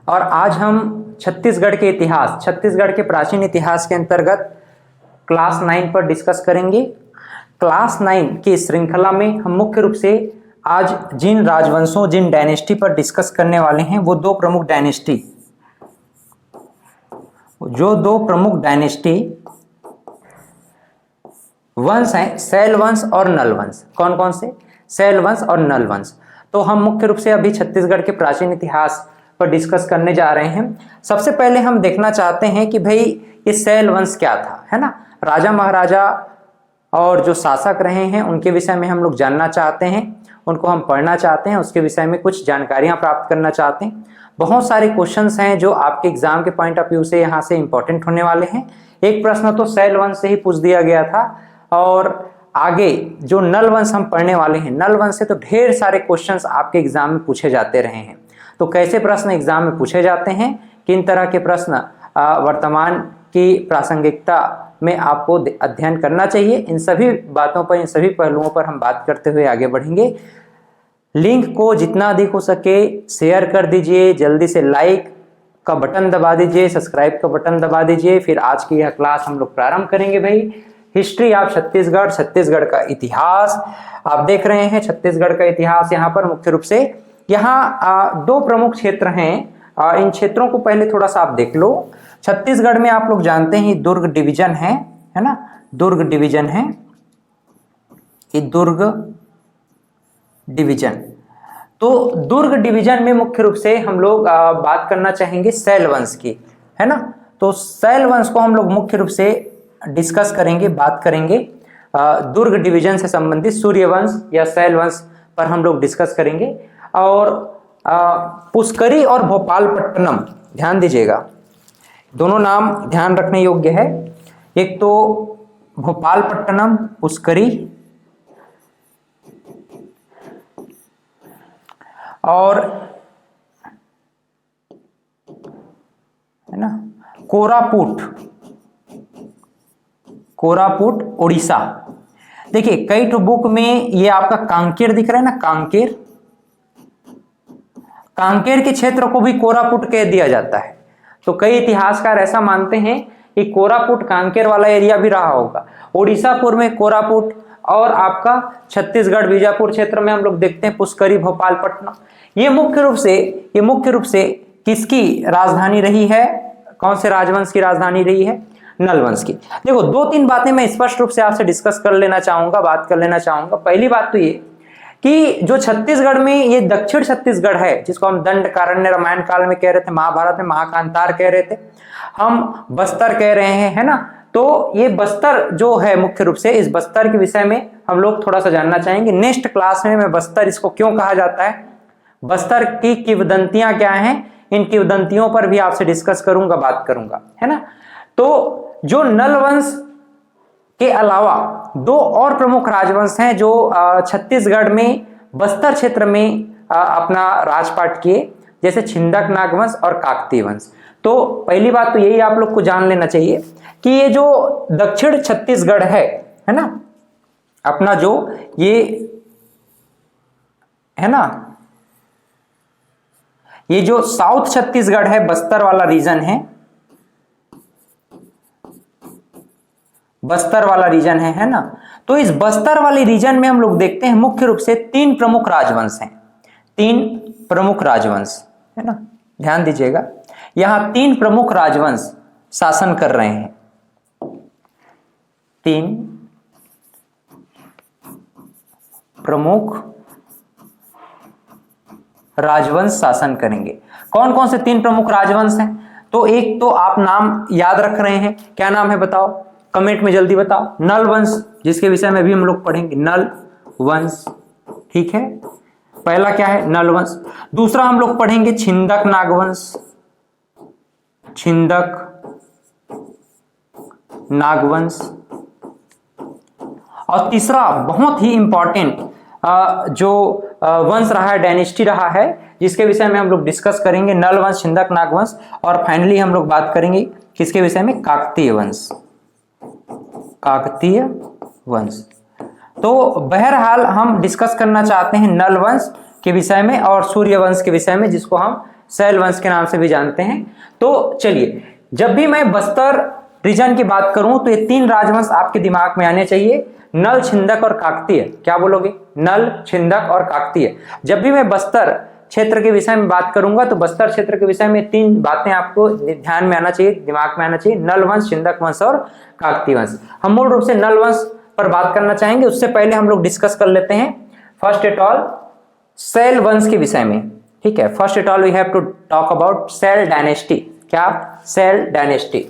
और आज हम छत्तीसगढ़ के इतिहास, छत्तीसगढ़ के प्राचीन इतिहास के अंतर्गत क्लास 9 पर डिस्कस करेंगे। क्लास 9 की श्रृंखला में हम मुख्य रूप से आज जिन राजवंशों, जिन डायनेस्टी पर डिस्कस करने वाले हैं वो दो प्रमुख डायनेस्टी, जो दो प्रमुख डायनेस्टी वंश हैं, शैल वंश और नल वंश। कौन कौन से? शैल वंश और नल वंश। तो हम मुख्य रूप से अभी छत्तीसगढ़ के प्राचीन इतिहास पर डिस्कस करने जा रहे हैं। सबसे पहले हम देखना चाहते हैं कि भाई ये शैल वंश क्या था, है ना। राजा महाराजा और जो शासक रहे हैं उनके विषय में हम लोग जानना चाहते हैं, उनको हम पढ़ना चाहते हैं, उसके विषय में कुछ जानकारियां प्राप्त करना चाहते हैं। बहुत सारे क्वेश्चंस हैं जो आपके एग्जाम के पॉइंट ऑफ व्यू से यहाँ से इंपॉर्टेंट होने वाले हैं। एक प्रश्न तो शैल वंश से ही पूछ दिया गया था और आगे जो नल वंश हम पढ़ने वाले हैं, नल वंश से तो ढेर सारे क्वेश्चंस आपके एग्जाम में पूछे जाते रहे हैं। तो कैसे प्रश्न एग्जाम में पूछे जाते हैं, किन तरह के प्रश्न वर्तमान की प्रासंगिकता में आपको अध्ययन करना चाहिए, इन सभी बातों पर, इन सभी पहलुओं पर हम बात करते हुए आगे बढ़ेंगे। लिंक को जितना अधिक हो सके शेयर कर दीजिए, जल्दी से लाइक का बटन दबा दीजिए, सब्सक्राइब का बटन दबा दीजिए। फिर आज की यह क्लास हम लोग प्रारंभ करेंगे। भाई हिस्ट्री ऑफ छत्तीसगढ़, छत्तीसगढ़ का इतिहास आप देख रहे हैं। छत्तीसगढ़ का इतिहास यहाँ पर मुख्य रूप से यहाँ दो प्रमुख क्षेत्र हैं। इन क्षेत्रों को पहले थोड़ा सा आप देख लो। छत्तीसगढ़ में आप लोग जानते हैं दुर्ग डिवीजन है ना, दुर्ग डिवीजन है, ये दुर्ग डिवीजन। तो दुर्ग डिवीजन में मुख्य रूप से हम लोग बात करना चाहेंगे शैल वंश की, है ना। तो शैल वंश को हम लोग मुख्य रूप से डिस्कस करेंगे, बात करेंगे। दुर्ग डिवीजन से संबंधित सूर्यवंश या शैल वंश पर हम लोग डिस्कस करेंगे। और पुष्करी और भोपालपट्टनम, ध्यान दीजिएगा, दोनों नाम ध्यान रखने योग्य है। एक तो भोपालपट्टनम, पुष्करी, और है ना कोरापुट, कोरापुट उड़ीसा। देखिए कई तो बुक में ये आपका कांकेर दिख रहा है ना, कांकेर, कांकेर के क्षेत्र को भी कोरापुट कह दिया जाता है। तो कई इतिहासकार ऐसा मानते हैं कि कोरापुट कांकेर वाला एरिया भी रहा होगा। उड़ीसा पूर्व में कोरापुट, और आपका छत्तीसगढ़ बीजापुर क्षेत्र में हम लोग देखते हैं पुष्करी, भोपालपट्टनम। ये मुख्य रूप से किसकी राजधानी रही है, कौन से राजवंश की राजधानी रही है? नल वंश की। देखो दो तीन बातें मैं स्पष्ट रूप से आपसे डिस्कस कर लेना चाहूंगा, बात कर लेना चाहूंगा। पहली बात तो ये कि जो छत्तीसगढ़ में ये दक्षिण छत्तीसगढ़ है, जिसको हम दंडकारण्य रामायण काल में कह रहे थे, महाभारत में महाकांतार कह रहे थे, हम बस्तर कह रहे हैं, है ना। तो ये बस्तर जो है मुख्य रूप से, इस बस्तर के विषय में हम लोग थोड़ा सा जानना चाहेंगे। नेक्स्ट क्लास में मैं बस्तर इसको क्यों कहा जाता है, बस्तर की किंवदंतियां क्या हैं, इन किंवदंतियों पर भी आपसे डिस्कस करूंगा, बात करूंगा, है ना। तो जो नल वंश के अलावा दो और प्रमुख राजवंश हैं जो छत्तीसगढ़ में बस्तर क्षेत्र में अपना राजपाट किए, जैसे छिंदक नागवंश और काकतीय वंश। तो पहली बात तो यही आप लोग को जान लेना चाहिए कि ये जो दक्षिण छत्तीसगढ़ है ना, अपना जो ये है ना, ये जो साउथ छत्तीसगढ़ है, बस्तर वाला रीजन है, बस्तर वाला रीजन है ना। तो इस बस्तर वाले रीजन में हम लोग देखते हैं मुख्य रूप से तीन प्रमुख राजवंश हैं, तीन प्रमुख राजवंश, है ना। ध्यान दीजिएगा, यहां तीन प्रमुख राजवंश शासन कर रहे हैं, तीन प्रमुख राजवंश शासन करेंगे। कौन कौन से तीन प्रमुख राजवंश हैं? तो एक तो आप नाम याद रख रहे हैं, क्या नाम है बताओ, कमेंट में जल्दी बताओ। नल वंश, जिसके विषय में भी हम लोग पढ़ेंगे, नल वंश, ठीक है। पहला क्या है? नल वंश। दूसरा हम लोग पढ़ेंगे छिंदक नागवंश, छिंदक नागवंश। और तीसरा बहुत ही इंपॉर्टेंट जो वंश रहा है, डायनेस्टी रहा है, जिसके विषय में हम लोग डिस्कस करेंगे, नल वंश, छिंदक नागवंश। और फाइनली हम लोग बात करेंगे किसके विषय में? काकतीय वंश, काकतीय वंश। तो बहरहाल हम डिस्कस करना चाहते हैं नल वंश के विषय में और सूर्य वंश के विषय में, जिसको हम सैल वंश के नाम से भी जानते हैं। तो चलिए, जब भी मैं बस्तर रीजन की बात करूं तो ये 3 राजवंश आपके दिमाग में आने चाहिए, नल, छिंदक और काकतीय। क्या बोलोगे? नल, छिंदक और काकतीय। जब भी मैं बस्तर क्षेत्र के विषय में बात करूंगा तो बस्तर क्षेत्र के विषय में 3 बातें आपको ध्यान में आना चाहिए, दिमाग में आना चाहिए, नल वंश, छिंदक वंश और काकतीय वंश। हम मूल रूप से नल वंश पर बात करना चाहेंगे, उससे पहले हम लोग डिस्कस कर लेते हैं फर्स्ट एट ऑल सैल वंश के विषय में। ठीक है, first at all we have to talk about सैल डायनेस्टी। क्या? सैल डायनेस्टी।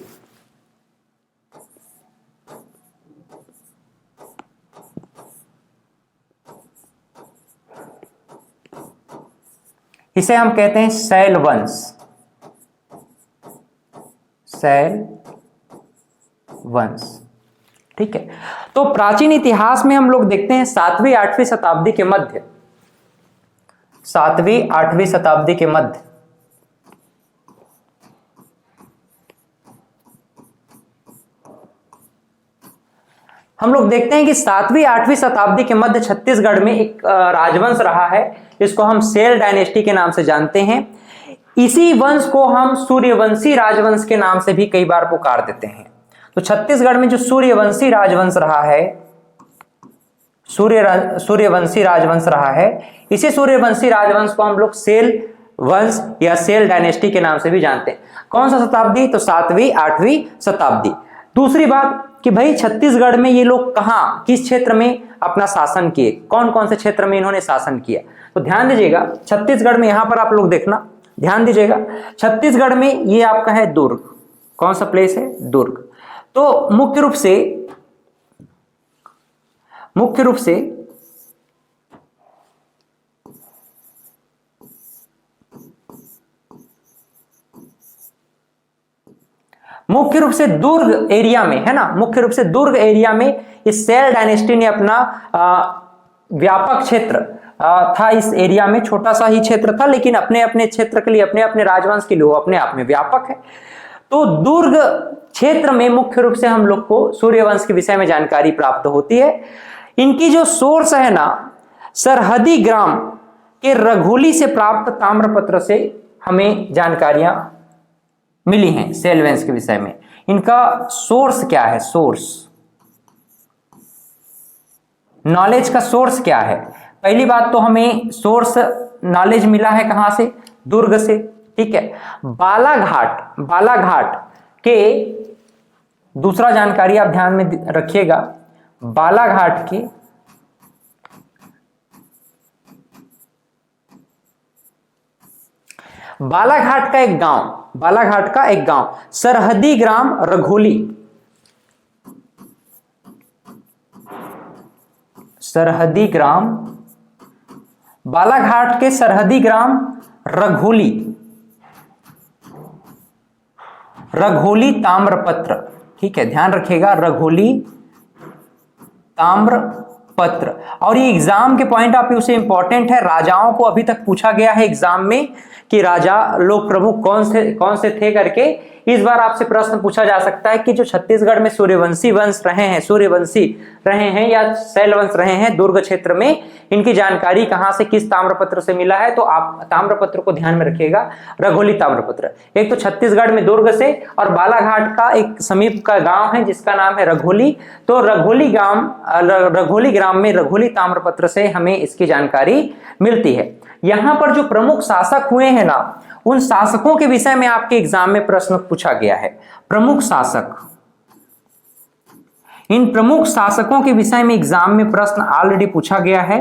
इसे हम कहते हैं सैल वंश, सैल वंश। ठीक है, तो प्राचीन इतिहास में हम लोग देखते हैं 7वीं 8वीं शताब्दी के मध्य, 7वीं 8वीं शताब्दी के मध्य हम लोग देखते हैं कि 7वीं 8वीं शताब्दी के मध्य छत्तीसगढ़ में एक राजवंश रहा है, इसको हम सैल डायनेस्टी के नाम से जानते हैं। इसी वंश को हम सूर्यवंशी राजवंश के नाम से भी कई बार पुकार देते हैं। तो छत्तीसगढ़ में जो सूर्यवंशी राजवंश रहा है, सूर्यवंशी राजवंश रहा है, इसी सूर्यवंशी राजवंश को हम लोग सैल वंश या सैल डायनेस्टी के नाम से भी जानते हैं। कौन सा शताब्दी? तो 7वीं 8वीं शताब्दी। दूसरी बात कि भाई छत्तीसगढ़ में ये लोग कहां, किस क्षेत्र में अपना शासन किए, कौन कौन से क्षेत्र में इन्होंने शासन किया? तो ध्यान दीजिएगा, छत्तीसगढ़ में यहां पर आप लोग देखना, ध्यान दीजिएगा, छत्तीसगढ़ में ये आपका है दुर्ग। कौन सा प्लेस है? दुर्ग। तो मुख्य रूप से दुर्ग एरिया में, है ना, मुख्य रूप से दुर्ग एरिया में इस सैल डायनेस्टी ने अपना व्यापक क्षेत्र था। इस एरिया में छोटा सा ही क्षेत्र था, लेकिन अपने अपने क्षेत्र के लिए, अपने अपने राजवंश के लिए वो अपने आप में व्यापक है। तो दुर्ग क्षेत्र में मुख्य रूप से हम लोग को सूर्यवंश के विषय में जानकारी प्राप्त होती है। इनकी जो सोर्स है ना, सरहदी ग्राम के रघोली से प्राप्त ताम्रपत्र से हमें जानकारियां मिली हैं सैल वंश के विषय में। इनका सोर्स क्या है? सोर्स, नॉलेज का सोर्स क्या है? पहली बात तो हमें सोर्स नॉलेज मिला है कहां से? दुर्ग से। ठीक है, बालाघाट के, दूसरा जानकारी आप ध्यान में रखिएगा, बालाघाट का एक गांव सरहदी ग्राम रघोली, सरहदी ग्राम, बालाघाट के सरहदी ग्राम रघोली ताम्रपत्र। ठीक है, ध्यान रखिएगा, रघोली ताम्रपत्र। और ये एग्जाम के पॉइंट ऑफ व्यू से इंपॉर्टेंट है। राजाओं को अभी तक पूछा गया है एग्जाम में कि राजा लोग प्रमुख कौन से थे करके। इस बार आपसे प्रश्न पूछा जा सकता है कि जो छत्तीसगढ़ में सूर्यवंशी रहे हैं या सैल वंश रहे हैं दुर्ग क्षेत्र में, इनकी जानकारी कहां से, किस ताम्रपत्र से मिला है? तो आप ताम्रपत्र को ध्यान में रखिएगा, रघोली ताम्रपत्र। एक तो छत्तीसगढ़ में दुर्ग से, और बालाघाट का एक समीप का गांव है जिसका नाम है रघोली। तो रघोली ग्राम में रघोली ताम्रपत्र से हमें इसकी जानकारी मिलती है। यहां पर जो प्रमुख शासक हुए हैं ना, उन शासकों के विषय में आपके एग्जाम में प्रश्न पूछा गया है। प्रमुख शासक, इन प्रमुख शासकों के विषय में एग्जाम में प्रश्न ऑलरेडी पूछा गया है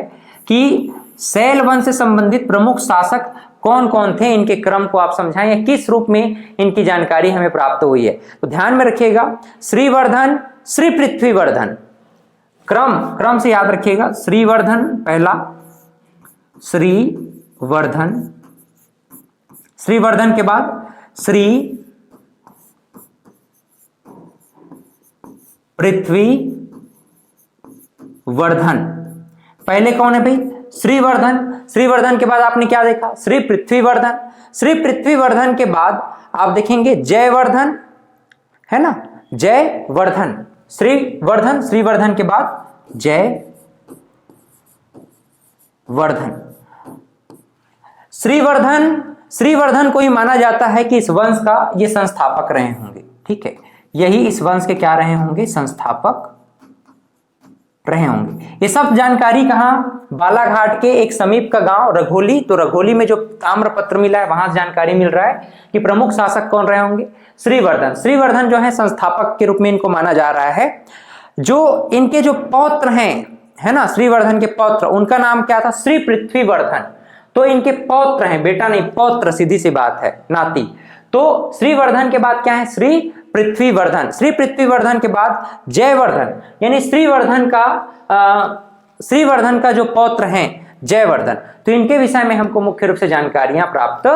कि सैल वंश से संबंधित प्रमुख शासक कौन कौन थे, इनके क्रम को आप समझाएं या किस रूप में इनकी जानकारी हमें प्राप्त हुई है। तो ध्यान में रखिएगा, श्रीवर्धन, श्री पृथ्वीवर्धन, क्रम से याद रखिएगा। श्रीवर्धन पहला, श्रीवर्धन के बाद श्री पृथ्वीवर्धन। पहले कौन है भाई? श्रीवर्धन के बाद आपने क्या देखा? श्री पृथ्वीवर्धन के बाद आप देखेंगे जयवर्धन, है ना, जयवर्धन। श्रीवर्धन के बाद श्रीवर्धन को ही माना जाता है कि इस वंश का ये संस्थापक रहे होंगे। ठीक है, यही इस वंश के क्या रहे होंगे, संस्थापक रहे होंगे। ये सब जानकारी कहाँ, बालाघाट के एक समीप का गांव रघोली, तो रघोली में जो ताम्रपत्र मिला है वहां वहां मिल रहा है कि प्रमुख शासक कौन रहे होंगे, श्रीवर्धन। श्रीवर्धन जो है संस्थापक के रूप में इनको माना जा रहा है। जो इनके जो पौत्र हैं, है ना, श्रीवर्धन के पौत्र, उनका नाम क्या था, श्री पृथ्वीवर्धन। तो इनके पौत्र हैं, बेटा नहीं पौत्र, सीधी सी बात है, नाती। तो श्रीवर्धन के बाद क्या है, श्री पृथ्वीवर्धन। श्री पृथ्वीवर्धन के बाद जयवर्धन, यानी श्रीवर्धन का जो पौत्र हैं जयवर्धन। तो इनके विषय में हमको मुख्य रूप से जानकारियां प्राप्त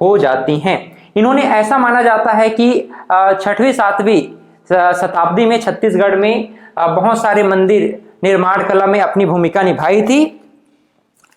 हो जाती हैं। इन्होंने, ऐसा माना जाता है कि 6वीं 7वीं शताब्दी में छत्तीसगढ़ में बहुत सारे मंदिर निर्माण कला में अपनी भूमिका निभाई थी।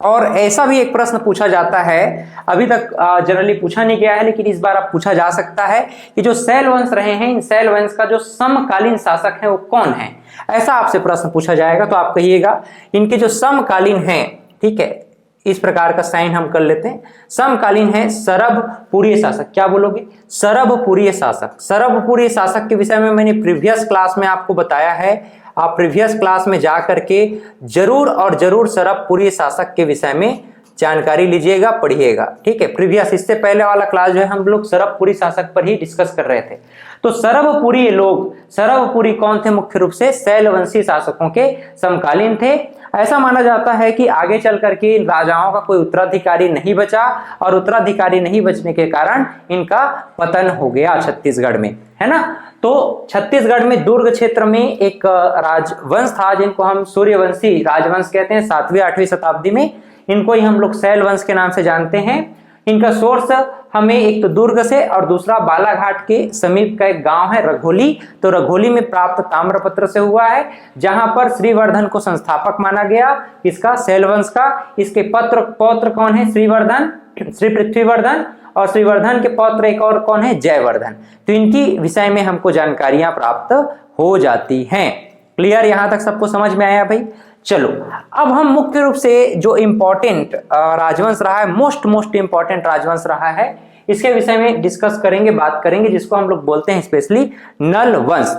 और ऐसा भी एक प्रश्न पूछा जाता है, अभी तक जनरली पूछा नहीं गया है, लेकिन इस बार अब पूछा जा सकता है कि जो शैल वंश रहे हैं, इन शैल वंश का जो समकालीन शासक है वो कौन है। ऐसा आपसे प्रश्न पूछा जाएगा तो आप कहिएगा इनके जो समकालीन हैं, ठीक है, इस प्रकार का साइन हम कर लेते हैं, समकालीन है सरभपुरीय शासक। क्या बोलोगे, सरभपुरीय शासक। सरभपुरीय शासक के विषय में मैंने प्रीवियस क्लास में आपको बताया है, आप प्रीवियस क्लास में जा करके जरूर और जरूर सरभपुरीय शासक के विषय में जानकारी लीजिएगा, पढ़िएगा। ठीक है, प्रीवियस, इससे पहले वाला क्लास जो है हम लोग सरभपुरी शासक पर ही डिस्कस कर रहे थे। तो सरभपुरी लोग, सरभपुरी कौन थे, मुख्य रूप से शैलवंशी शासकों के समकालीन थे। ऐसा माना जाता है कि आगे चल करके इन राजाओं का कोई उत्तराधिकारी नहीं बचा, और उत्तराधिकारी नहीं बचने के कारण इनका पतन हो गया छत्तीसगढ़ में, है ना। तो छत्तीसगढ़ में दुर्ग क्षेत्र में एक राजवंश था जिनको हम सूर्यवंशी राजवंश कहते हैं, 7वीं 8वीं शताब्दी में। इनको ही हम लोग शैल वंश के नाम से जानते हैं। इनका सोर्स हमें एक तो दुर्ग से और दूसरा बालाघाट के समीप का एक गांव है रघोली। तो रघोली में प्राप्त ताम्रपत्र से हुआ है, जहां पर श्रीवर्धन को संस्थापक माना गया, इसका शैल वंश का। इसके पौत्र कौन है, श्रीवर्धन, श्री पृथ्वीवर्धन, और श्रीवर्धन के पौत्र एक और कौन है, जयवर्धन। तो इनकी विषय में हमको जानकारियां प्राप्त हो जाती हैं। क्लियर, यहां तक सबको समझ में आया भाई। चलो अब हम मुख्य रूप से जो इंपॉर्टेंट राजवंश रहा है, मोस्ट इंपॉर्टेंट राजवंश रहा है, इसके विषय में डिस्कस करेंगे, बात करेंगे, जिसको हम लोग बोलते हैं स्पेशली नल वंश।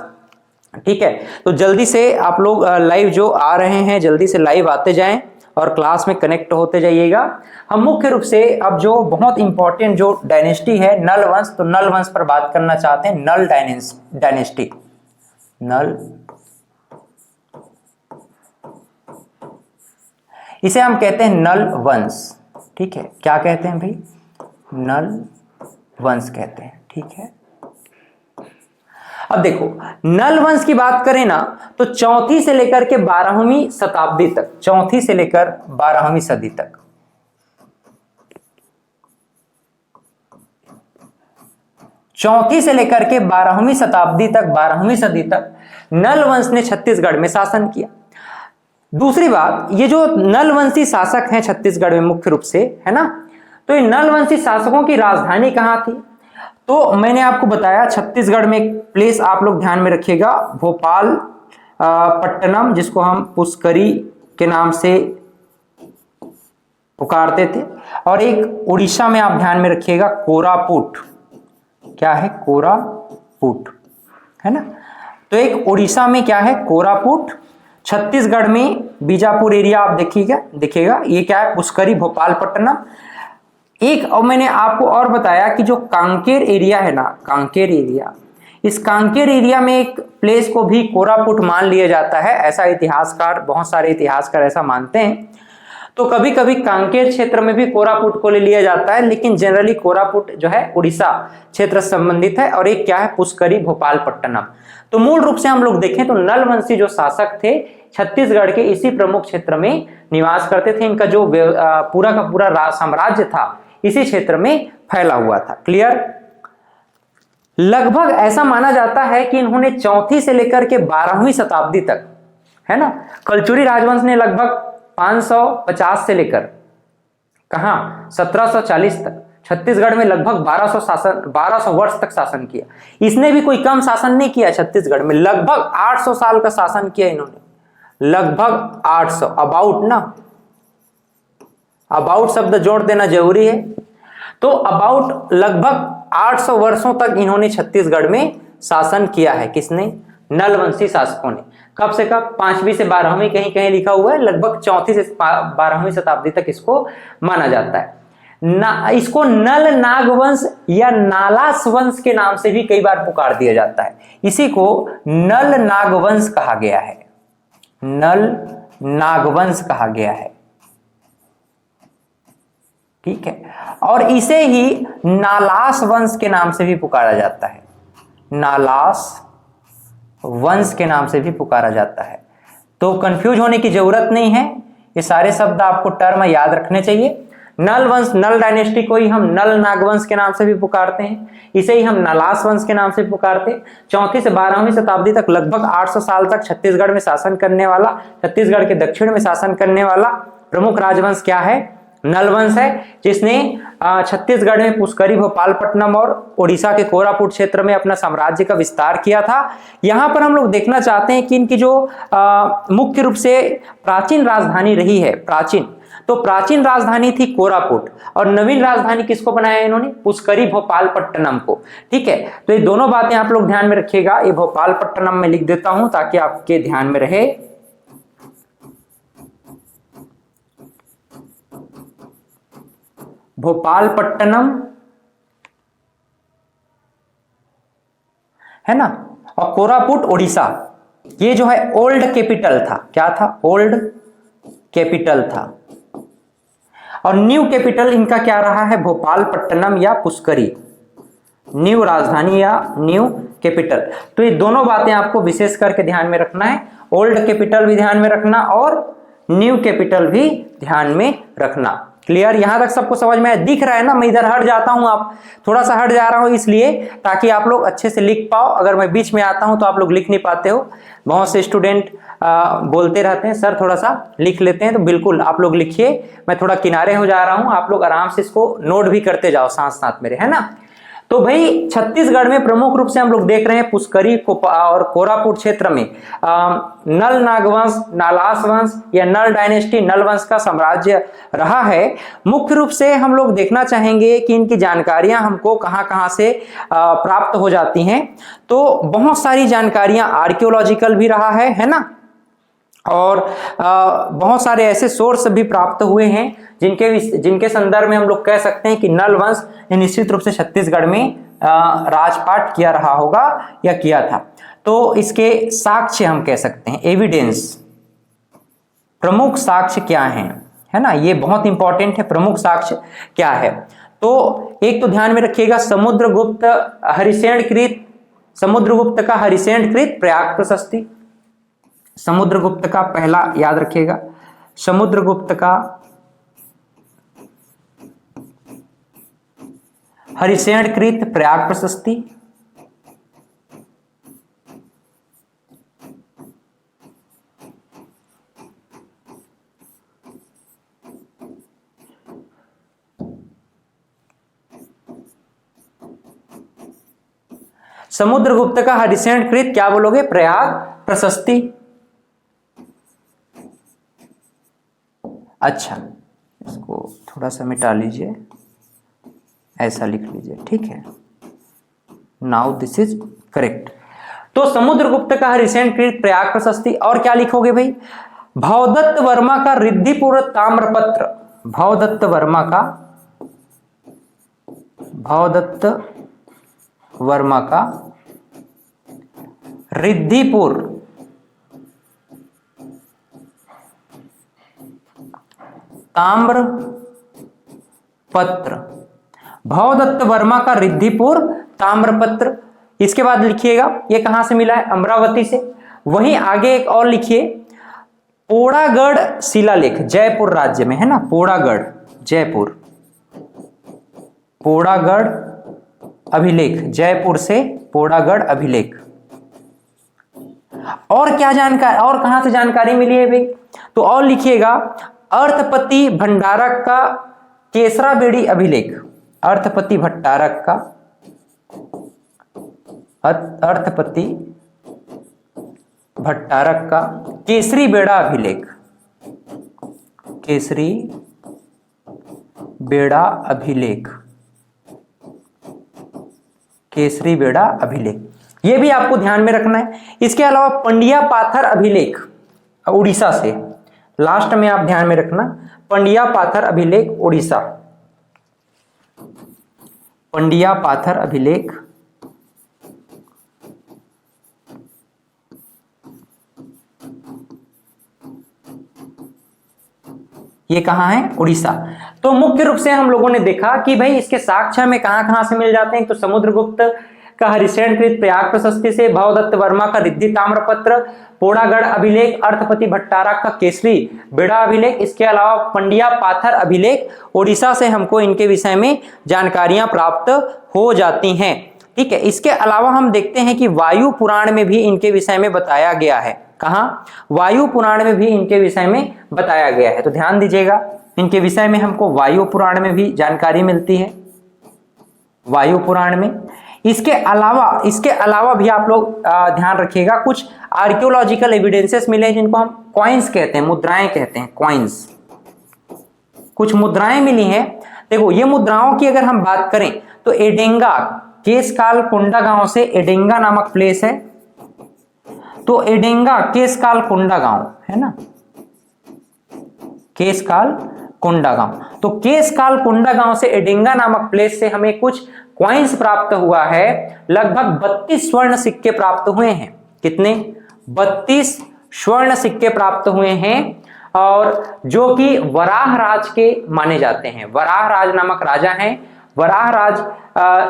ठीक है, तो जल्दी से आप लोग लाइव जो आ रहे हैं जल्दी से लाइव आते जाएं और क्लास में कनेक्ट होते जाइएगा। हम मुख्य रूप से अब जो बहुत इंपॉर्टेंट जो डायनेस्टी है नल वंश, तो नल वंश पर बात करना चाहते हैं। नल डायनेस्टी, नल, इसे हम कहते हैं नल वंश। ठीक है, क्या कहते हैं भाई, नल वंश कहते हैं। ठीक है, अब देखो नल वंश की बात करें ना, तो 4वीं से लेकर के 12वीं शताब्दी तक, 4वीं से लेकर 12वीं सदी तक, चौथी से लेकर के 12वीं शताब्दी तक, 12वीं सदी तक नल वंश ने छत्तीसगढ़ में शासन किया। दूसरी बात, ये जो नलवंशी शासक हैं छत्तीसगढ़ में मुख्य रूप से, है ना, तो इन नलवंशी शासकों की राजधानी कहाँ थी, तो मैंने आपको बताया छत्तीसगढ़ में एक प्लेस आप लोग ध्यान में रखिएगा, भोपाल पट्टनम, जिसको हम पुष्करी के नाम से पुकारते थे, और एक उड़ीसा में आप ध्यान में रखिएगा कोरापुट। क्या है, कोरापुट, है ना। तो एक उड़ीसा में क्या है, कोरापुट। छत्तीसगढ़ में बीजापुर एरिया आप देखिएगा, ये क्या है, पुष्करी, भोपाल पट्टनम। एक और मैंने आपको और बताया कि जो कांकेर एरिया है ना, कांकेर एरिया, इस कांकेर एरिया में एक प्लेस को भी कोरापुट मान लिया जाता है, ऐसा इतिहासकार, बहुत सारे इतिहासकार ऐसा मानते हैं। तो कभी कभी कांकेर क्षेत्र में भी कोरापुट को ले लिया जाता है, लेकिन जनरली कोरापुट जो है उड़ीसा क्षेत्र से संबंधित है, और एक क्या है, पुष्करी, भोपाल पट्टनम। तो मूल रूप से हम लोग देखें तो नलवंशी जो शासक थे छत्तीसगढ़ के इसी प्रमुख क्षेत्र में निवास करते थे। इनका जो पूरा का पूरा साम्राज्य था इसी क्षेत्र में फैला हुआ था। क्लियर, लगभग ऐसा माना जाता है कि इन्होंने 4वीं से लेकर के 12वीं शताब्दी तक, है ना, कलचुरी राजवंश ने लगभग 550 से लेकर कहां 1740 तक छत्तीसगढ़ में लगभग 1200 वर्ष तक शासन किया। इसने भी कोई कम शासन नहीं किया, छत्तीसगढ़ में लगभग 800 साल का शासन किया इन्होंने, लगभग 800। अबाउट ना, अबाउट शब्द जोड़ देना जरूरी है। तो अबाउट लगभग 800 वर्षों तक इन्होंने छत्तीसगढ़ में शासन किया है। किसने? नलवंशी शासकों ने। कब से कब? 5वीं से 12वीं, कहीं कहीं लिखा हुआ है लगभग 34 से 12वीं शताब्दी तक इसको माना जाता है। इसको नल नागवंश या नालास वंश के नाम से भी कई बार पुकार दिया जाता है। इसी को नल नागवंश कहा गया है, नल नागवंश कहा गया है। ठीक है, और इसे ही नालास वंश के नाम से भी पुकारा जाता है, नालास वंश के नाम से भी पुकारा जाता है। तो कंफ्यूज होने की जरूरत नहीं है, ये सारे शब्द आपको टर्म याद रखने चाहिए। नल वंश, नल डायनेस्टी को ही हम नल नागवंश के नाम से भी पुकारते हैं, इसे ही हम नालास वंश के नाम से पुकारते हैं। 4वीं से 12वीं शताब्दी तक लगभग 800 साल तक छत्तीसगढ़ में शासन करने वाला, छत्तीसगढ़ के दक्षिण में शासन करने वाला प्रमुख राजवंश क्या है? नलवंश है, जिसने छत्तीसगढ़ में पुष्करी, भोपालपट्टनम और उड़ीसा के कोरापुट क्षेत्र में अपना साम्राज्य का विस्तार किया था। यहां पर हम लोग देखना चाहते हैं कि इनकी जो मुख्य रूप से प्राचीन राजधानी रही है, प्राचीन राजधानी थी कोरापुट, और नवीन राजधानी किसको बनाया इन्होंने? पुष्करी भोपालपट्टनम को। ठीक है, तो ये दोनों बातें आप लोग ध्यान में रखिएगा। ये भोपालपट्टनम में लिख देता हूं ताकि आपके ध्यान में रहे। भोपालपट्टनम है ना, और कोरापुट उड़ीसा, ये जो है ओल्ड कैपिटल था। क्या था? ओल्ड कैपिटल था। और न्यू कैपिटल इनका क्या रहा है? भोपालपट्टनम या पुष्करी, न्यू राजधानी या न्यू कैपिटल। तो ये दोनों बातें आपको विशेष करके ध्यान में रखना है, ओल्ड कैपिटल भी ध्यान में रखना और न्यू कैपिटल भी ध्यान में रखना। क्लियर? यहां तक सबको समझ में दिख रहा है ना? मैं इधर हट जाता हूं, आप थोड़ा सा हट जा रहा हूं इसलिए ताकि आप लोग अच्छे से लिख पाओ। अगर मैं बीच में आता हूं तो आप लोग लिख नहीं पाते हो। बहुत से स्टूडेंट बोलते रहते हैं सर थोड़ा सा लिख लेते हैं, तो बिल्कुल आप लोग लिखिए। मैं थोड़ा किनारे हो जा रहा हूं, आप लोग आराम से इसको नोट भी करते जाओ साथ साथ मेरे, है ना? तो भाई छत्तीसगढ़ में प्रमुख रूप से हम लोग देख रहे हैं पुष्करी और कोरापुट क्षेत्र में नल नागवंश, नालास वंश या नल डायनेस्टी, नल वंश का साम्राज्य रहा है। मुख्य रूप से हम लोग देखना चाहेंगे कि इनकी जानकारियां हमको कहां से प्राप्त हो जाती हैं। तो बहुत सारी जानकारियां आर्कियोलॉजिकल भी रहा है ना, और बहुत सारे ऐसे सोर्स भी प्राप्त हुए हैं जिनके संदर्भ में हम लोग कह सकते हैं कि नल वंश निश्चित रूप से छत्तीसगढ़ में राजपाट किया रहा होगा या किया था। तो इसके साक्ष्य हम कह सकते हैं, एविडेंस, प्रमुख साक्ष्य क्या हैं, है ना? ये बहुत इंपॉर्टेंट है, प्रमुख साक्ष्य क्या है। तो एक तो ध्यान में रखिएगा, समुद्रगुप्त का हरिसेनकृत प्रयाग प्रशस्ति। समुद्रगुप्त का पहला याद रखिएगा, समुद्रगुप्त का हरिसेनकृत प्रयाग प्रशस्ति। समुद्रगुप्त का हरिसेनकृत क्या बोलोगे? प्रयाग प्रशस्ति। अच्छा, इसको थोड़ा सा मिटा लीजिए, ऐसा लिख लीजिए, ठीक है। Now this is correct. तो समुद्रगुप्त का हरिसेनकृत प्रयाग प्रशस्ति, और क्या लिखोगे भाई? भवदत्त वर्मा का रिद्धिपुर ताम्रपत्र। भवदत्त वर्मा का रिद्धिपुर ताम्र पत्र। भवदत्त वर्मा का रिद्धिपुर ताम्रपत्र। इसके बाद लिखिएगा ये कहां से मिला है? अमरावती से। वहीं आगे एक और लिखिए, पोड़ागढ़ शिलालेख, जयपुर राज्य में है ना, पोड़ागढ़, जयपुर, पोड़ागढ़ अभिलेख, जयपुर से पोड़ागढ़ अभिलेख। और क्या जानकारी, और कहां से जानकारी मिली है भाई? तो और लिखिएगा, अर्थपति भंडारक का केसराबेड़ी अभिलेख। अर्थपति भट्टारक का, अर्थपति भट्टारक का केसरी बेड़ा अभिलेख, केसरी बेड़ा अभिलेख। केसरी बेड़ा अभिलेख, ये भी आपको ध्यान में रखना है। इसके अलावा पंडिया पाथर अभिलेख उड़ीसा से, लास्ट में आप ध्यान में रखना, पंडिया पाथर अभिलेख उड़ीसा, पंडिया पाथर अभिलेख ये कहाँ है? उड़ीसा। तो मुख्य रूप से हम लोगों ने देखा कि भाई इसके साक्ष्य में कहां कहां से मिल जाते हैं। तो समुद्रगुप्त का हरिशेनकृत प्रयाग प्रशस्ति से, भवदत्त वर्मा का रिद्धि ताम्रपत्र, पोड़ागढ़ अभिलेख, अर्थपति भट्टारक का केसरी बेड़ा अभिलेख, इसके अलावा पंडिया पाथर अभिलेख उड़ीसा से हमको इनके विषय में जानकारियां प्राप्त हो जाती हैं। ठीक है, इसके अलावा हम देखते हैं कि वायु पुराण में भी इनके विषय में बताया गया है। कहाँ? वायु पुराण में भी इनके विषय में बताया गया है। तो ध्यान दीजिएगा, इनके विषय में हमको वायु पुराण में भी जानकारी मिलती है, वायु पुराण में। इसके अलावा भी आप लोग ध्यान रखिएगा, कुछ आर्कियोलॉजिकल एविडेंसेस मिले जिनको हम कॉइन्स कहते हैं, मुद्राएं कहते हैं, कॉइन्स। कुछ मुद्राएं मिली हैं। देखो, ये मुद्राओं की अगर हम बात करें तो एडेंगा, केशकाल कुंडा गांव से एडेंगा नामक प्लेस है, तो एडेंगा केशकाल कुंडा गांव है ना, केशकाल कुंडा गांव। तो केशकाल कुंडा गांव से एडेंगा नामक प्लेस से हमें कुछ कॉइन्स प्राप्त हुआ है। लगभग 32 स्वर्ण सिक्के प्राप्त हुए हैं। कितने? 32 स्वर्ण सिक्के प्राप्त हुए हैं, और जो कि वराह राज के माने जाते हैं। वराह राज नामक राजा हैं। वराह राज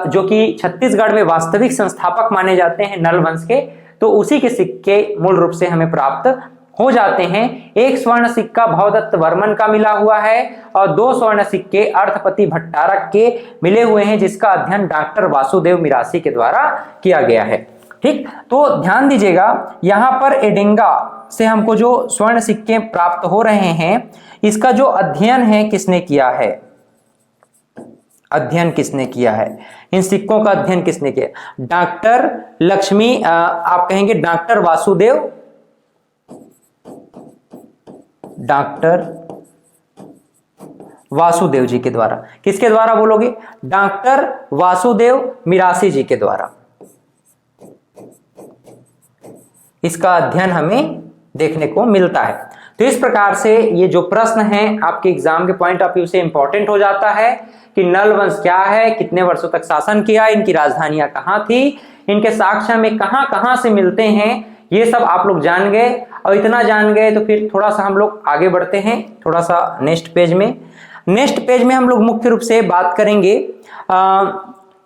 जो कि छत्तीसगढ़ में वास्तविक संस्थापक माने जाते हैं नल वंश के, तो उसी के सिक्के मूल रूप से हमें प्राप्त हो जाते हैं। एक स्वर्ण सिक्का भवदत्त वर्मन का मिला हुआ है और 2 स्वर्ण सिक्के अर्थपति भट्टारक के मिले हुए हैं, जिसका अध्ययन डॉक्टर वासुदेव मिरासी के द्वारा किया गया है। ठीक, तो ध्यान दीजिएगा, यहां पर एडेंगा से हमको जो स्वर्ण सिक्के प्राप्त हो रहे हैं, इसका जो अध्ययन है किसने किया है? अध्ययन किसने किया है? इन सिक्कों का अध्ययन किसने किया? डॉक्टर लक्ष्मी, आप कहेंगे डॉक्टर वासुदेव, डॉक्टर वासुदेव जी के द्वारा। किसके द्वारा बोलोगे? डॉक्टर वासुदेव मिरासी जी के द्वारा। इसका अध्ययन हमें देखने को मिलता है। तो इस प्रकार से ये जो प्रश्न है आपके एग्जाम के पॉइंट ऑफ व्यू से इंपॉर्टेंट हो जाता है कि नल वंश क्या है, कितने वर्षों तक शासन किया, इनकी राजधानियां कहाँ थी, इनके साक्ष्य में कहां कहां से मिलते हैं, ये सब आप लोग जान गए। और इतना जान गए तो फिर थोड़ा सा हम लोग आगे बढ़ते हैं, थोड़ा सा नेक्स्ट पेज में हम लोग मुख्य रूप से बात करेंगे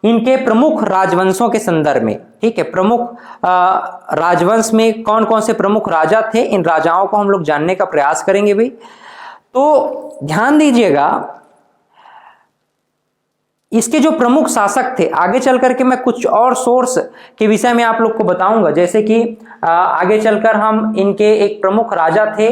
इनके प्रमुख राजवंशों के संदर्भ में। ठीक है, प्रमुख राजवंश में कौन कौन से प्रमुख राजा थे, इन राजाओं को हम लोग जानने का प्रयास करेंगे भाई। तो ध्यान दीजिएगा, इसके जो प्रमुख शासक थे, आगे चल करके मैं कुछ और सोर्स के विषय में आप लोग को बताऊंगा। जैसे कि आगे चलकर हम इनके एक प्रमुख राजा थे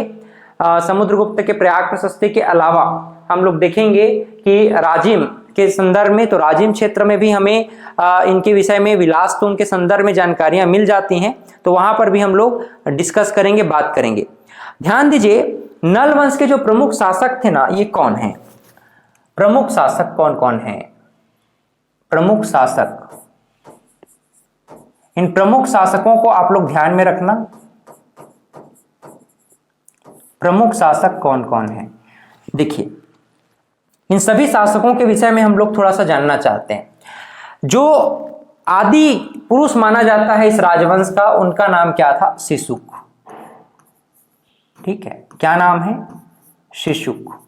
समुद्रगुप्त के प्रयाग प्रशस्ति के अलावा हम लोग देखेंगे कि राजिम के संदर्भ में, तो राजिम क्षेत्र में भी हमें इनके विषय में विलासतुंग के संदर्भ में जानकारियां मिल जाती हैं, तो वहां पर भी हम लोग डिस्कस करेंगे, बात करेंगे। ध्यान दीजिए, नल वंश के जो प्रमुख शासक थे ना, ये कौन है? प्रमुख शासक कौन कौन है? प्रमुख शासक, इन प्रमुख शासकों को आप लोग ध्यान में रखना। प्रमुख शासक कौन कौन है? देखिए, इन सभी शासकों के विषय में हम लोग थोड़ा सा जानना चाहते हैं। जो आदि पुरुष माना जाता है इस राजवंश का, उनका नाम क्या था? शिशुक। ठीक है, क्या नाम है? शिशुक।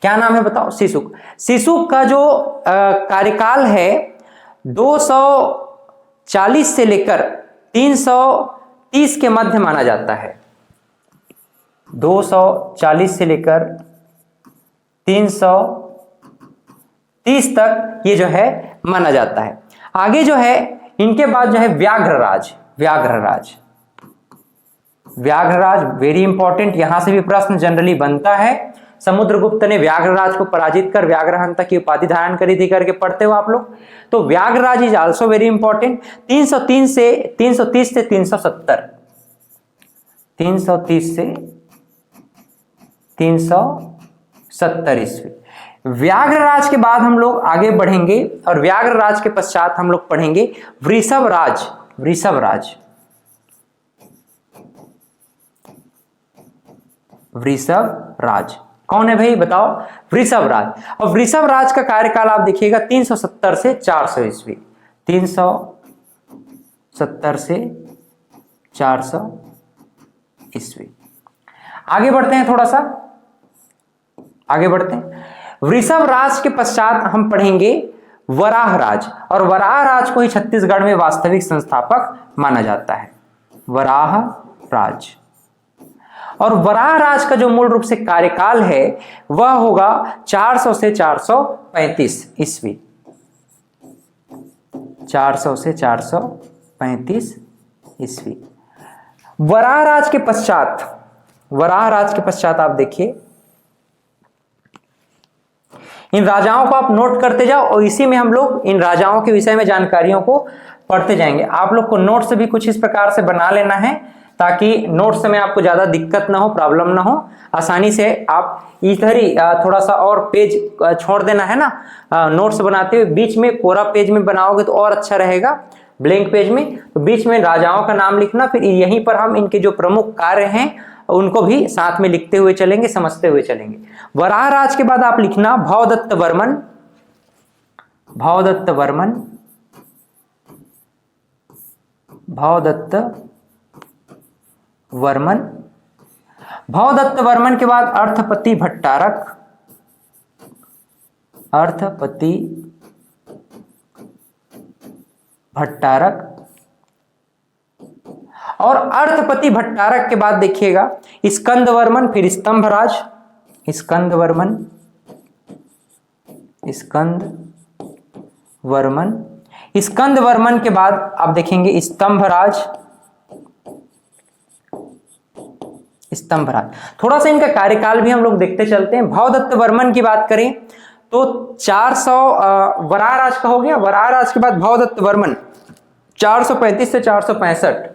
क्या नाम है बताओ? शिशुक। शिशुक का जो कार्यकाल है 240 से लेकर 330 के मध्य माना जाता है। 240 से लेकर 330 तक ये जो है माना जाता है। आगे जो है इनके बाद जो है व्याघ्रराज। व्याघ्रराज वेरी इंपॉर्टेंट, यहां से भी प्रश्न जनरली बनता है। समुद्रगुप्त ने व्याघ्रराज को पराजित कर व्याघ्रहंता की उपाधि धारण करी थी करके पढ़ते हो आप लोग। तो Vyaghraraja is also very important. 330 से 370, 330 से 370 ईस्वी। व्याघ्रराज के बाद हम लोग आगे बढ़ेंगे और व्याघ्रराज के पश्चात हम लोग पढ़ेंगे वृषभराज। वृषभराज, वृषभराज कौन है भाई बताओ? वृषभराज। और वृषभराज का कार्यकाल आप देखिएगा 370 से 400 ईस्वी। 370 से 400 ईस्वी। आगे बढ़ते हैं, थोड़ा सा आगे बढ़ते हैं। वृषभराज के पश्चात हम पढ़ेंगे वराहराज, और वराहराज को ही छत्तीसगढ़ में वास्तविक संस्थापक माना जाता है। वराहराज। और वराहराज का जो मूल रूप से कार्यकाल है वह होगा 400 से 435 ईस्वी। 400 से 435 ईस्वी। वराहराज के पश्चात आप देखिए, इन राजाओं को आप नोट करते जाओ और इसी में हम लोग इन राजाओं के विषय में जानकारियों को पढ़ते जाएंगे। आप लोग को नोट्स भी कुछ इस प्रकार से बना लेना है ताकि नोट्स में आपको ज्यादा दिक्कत ना हो, प्रॉब्लम ना हो, आसानी से आप इधर ही थोड़ा सा और पेज छोड़ देना है ना नोट्स बनाते हुए। बीच में कोरा पेज में बनाओगे तो और अच्छा रहेगा, ब्लैंक पेज में। तो बीच में राजाओं का नाम लिखना, फिर यहीं पर हम इनके जो प्रमुख कार्य हैं उनको भी साथ में लिखते हुए चलेंगे, समझते हुए चलेंगे। वराहराज के बाद आप लिखना भवदत्त वर्मन। भवदत्त वर्मन, भवदत्त वर्मन। भवदत्त वर्मन के बाद अर्थपति भट्टारक। अर्थपति भट्टारक। और अर्थपति भट्टारक के बाद देखिएगा स्कंद वर्मन, फिर स्तंभराज। स्कंद वर्मन, स्कंद वर्मन। स्कंद वर्मन के बाद आप देखेंगे स्तंभराज। स्तंभराज। थोड़ा सा इनका कार्यकाल भी हम लोग देखते चलते हैं। भवदत्त वर्मन की बात करें तो 400 वराहराज का हो गया। वराहराज के बाद भवदत्त वर्मन 435 से 465।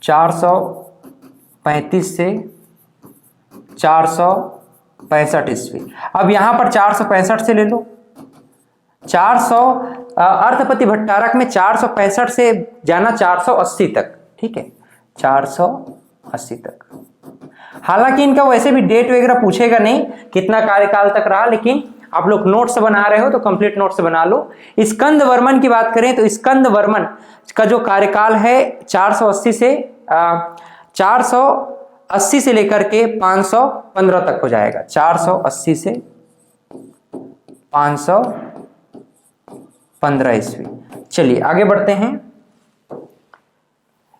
435 से 465 ईस्वी। अब यहां पर 465 से ले लो। 400 अर्थपति भट्टारक में 465 से जाना 480 तक, ठीक है, 480 तक। हालांकि इनका वैसे भी डेट वगैरह पूछेगा नहीं कितना कार्यकाल तक रहा, लेकिन आप लोग नोट्स बना रहे हो तो कंप्लीट नोट्स बना लो। स्कंद वर्मन की बात करें तो स्कंद वर्मन का जो कार्यकाल है 480 से लेकर के 515 तक हो जाएगा। 480 से 515 ईस्वी। चलिए आगे बढ़ते हैं।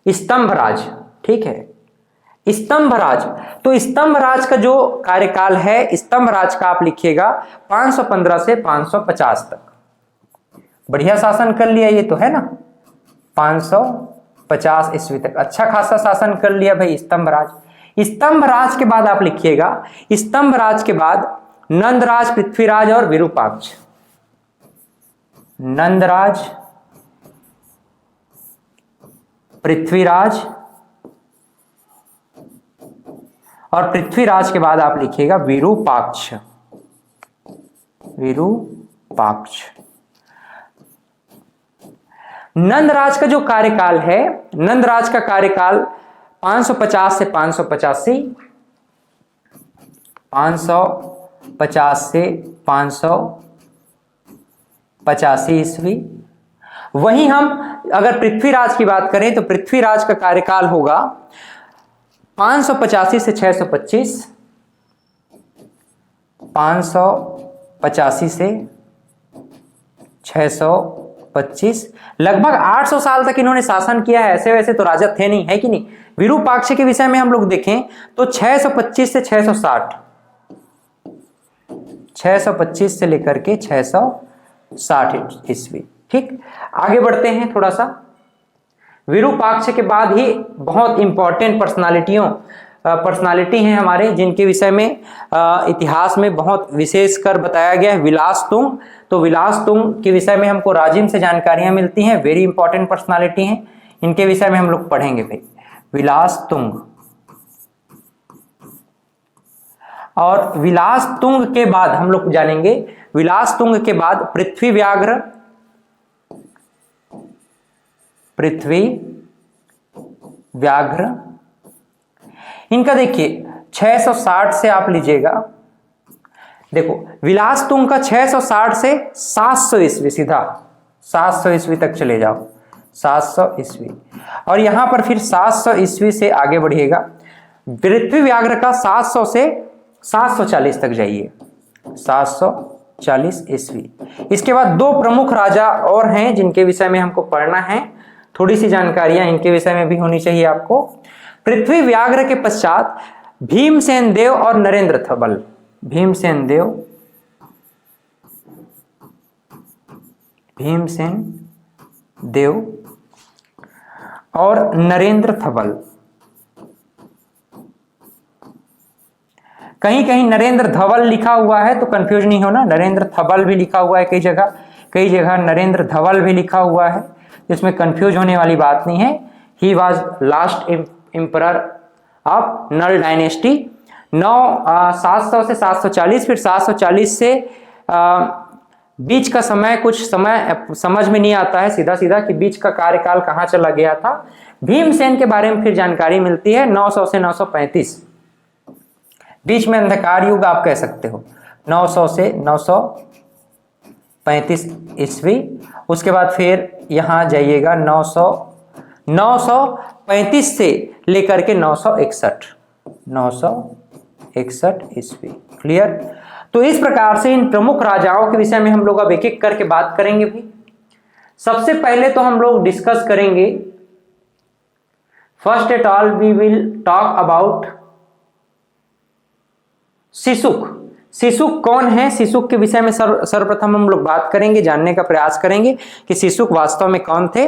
स्तंभराज, ठीक है, स्तंभराज। तो स्तंभराज का जो कार्यकाल है, स्तंभराज का आप लिखिएगा 515 से 550 तक। बढ़िया शासन कर लिया ये तो है ना, 550 ईस्वी तक अच्छा खासा शासन कर लिया भाई स्तंभराज। स्तंभराज के बाद आप लिखिएगा, स्तंभराज के बाद नंदराज, पृथ्वीराज और विरूपाक्ष। नंदराज, पृथ्वीराज और पृथ्वीराज के बाद आप लिखिएगा विरूपाक्ष। विरूपाक्ष। नंदराज का जो कार्यकाल है, नंदराज का कार्यकाल 550 से 585, 550 से 585 ईस्वी। वहीं हम अगर पृथ्वीराज की बात करें तो पृथ्वीराज का कार्यकाल होगा 585 से 625, 585 से 625। लगभग 800 साल तक इन्होंने शासन किया है। ऐसे वैसे तो राजा थे नहीं, है कि नहीं। विरूपाक्ष के विषय में हम लोग देखें तो 625 से 660, 625 से लेकर के 660 ईस्वी। ठीक, आगे बढ़ते हैं थोड़ा सा। विरूपाक्ष के बाद ही बहुत इंपॉर्टेंट पर्सनालिटी हैं हमारे, जिनके विषय में इतिहास में बहुत विशेषकर बताया गया है, विलासतुंग। तो विलासतुंग के विषय में हमको राजिम से जानकारियां मिलती हैं, वेरी इंपॉर्टेंट पर्सनालिटी हैं। इनके विषय में हम लोग पढ़ेंगे भाई, विलासतुंग। और विलास तुंग के बाद हम लोग जानेंगे, विलास तुंग के बाद पृथ्वी व्याघ्र, पृथ्वी व्याघ्र, इनका देखिए 660 से आप लीजिएगा, देखो विलास तुंग का 660 से 700 ईस्वी, सीधा 700 ईस्वी तक चले जाओ, 700 ईस्वी, और यहां पर फिर 700 ईस्वी से आगे बढ़िएगा, पृथ्वी व्याघ्र का 700 से 740 तक जाइए, 740 ईस्वी। इसके बाद दो प्रमुख राजा और हैं जिनके विषय में हमको पढ़ना है, थोड़ी सी जानकारियां इनके विषय में भी होनी चाहिए आपको। पृथ्वी व्याघ्र के पश्चात भीमसेन देव और नरेंद्र धवल, भीमसेन देव, भीमसेन देव और नरेंद्र धवल, कहीं कहीं नरेंद्र धवल लिखा हुआ है तो कंफ्यूज नहीं होना, नरेंद्र धवल भी लिखा हुआ है कई जगह, कई जगह नरेंद्र धवल भी लिखा हुआ है, इसमें कंफ्यूज होने वाली बात नहीं है। He was last emperor of Nal dynasty. 700 से 740, फिर 740 से बीच का समय, कुछ समय समझ में नहीं आता है सीधा सीधा कि बीच का कार्यकाल कहाँ चला गया था। भीमसेन के बारे में फिर जानकारी मिलती है 900 से 935, बीच में अंधकार युग आप कह सकते हो, 900 से 935 ईस्वी। उसके बाद फिर यहाँ जाइएगा 935 से लेकर के 961 ईस्वी। क्लियर? तो इस प्रकार से इन प्रमुख राजाओं के विषय में हम लोग अब एक एक करके बात करेंगे भी। सबसे पहले तो हम लोग डिस्कस करेंगे, first at all we will talk about सिसुक। सिसुक कौन है? सिसुक के विषय में सर्वप्रथम हम लोग बात करेंगे, जानने का प्रयास करेंगे कि सिसुक वास्तव में कौन थे।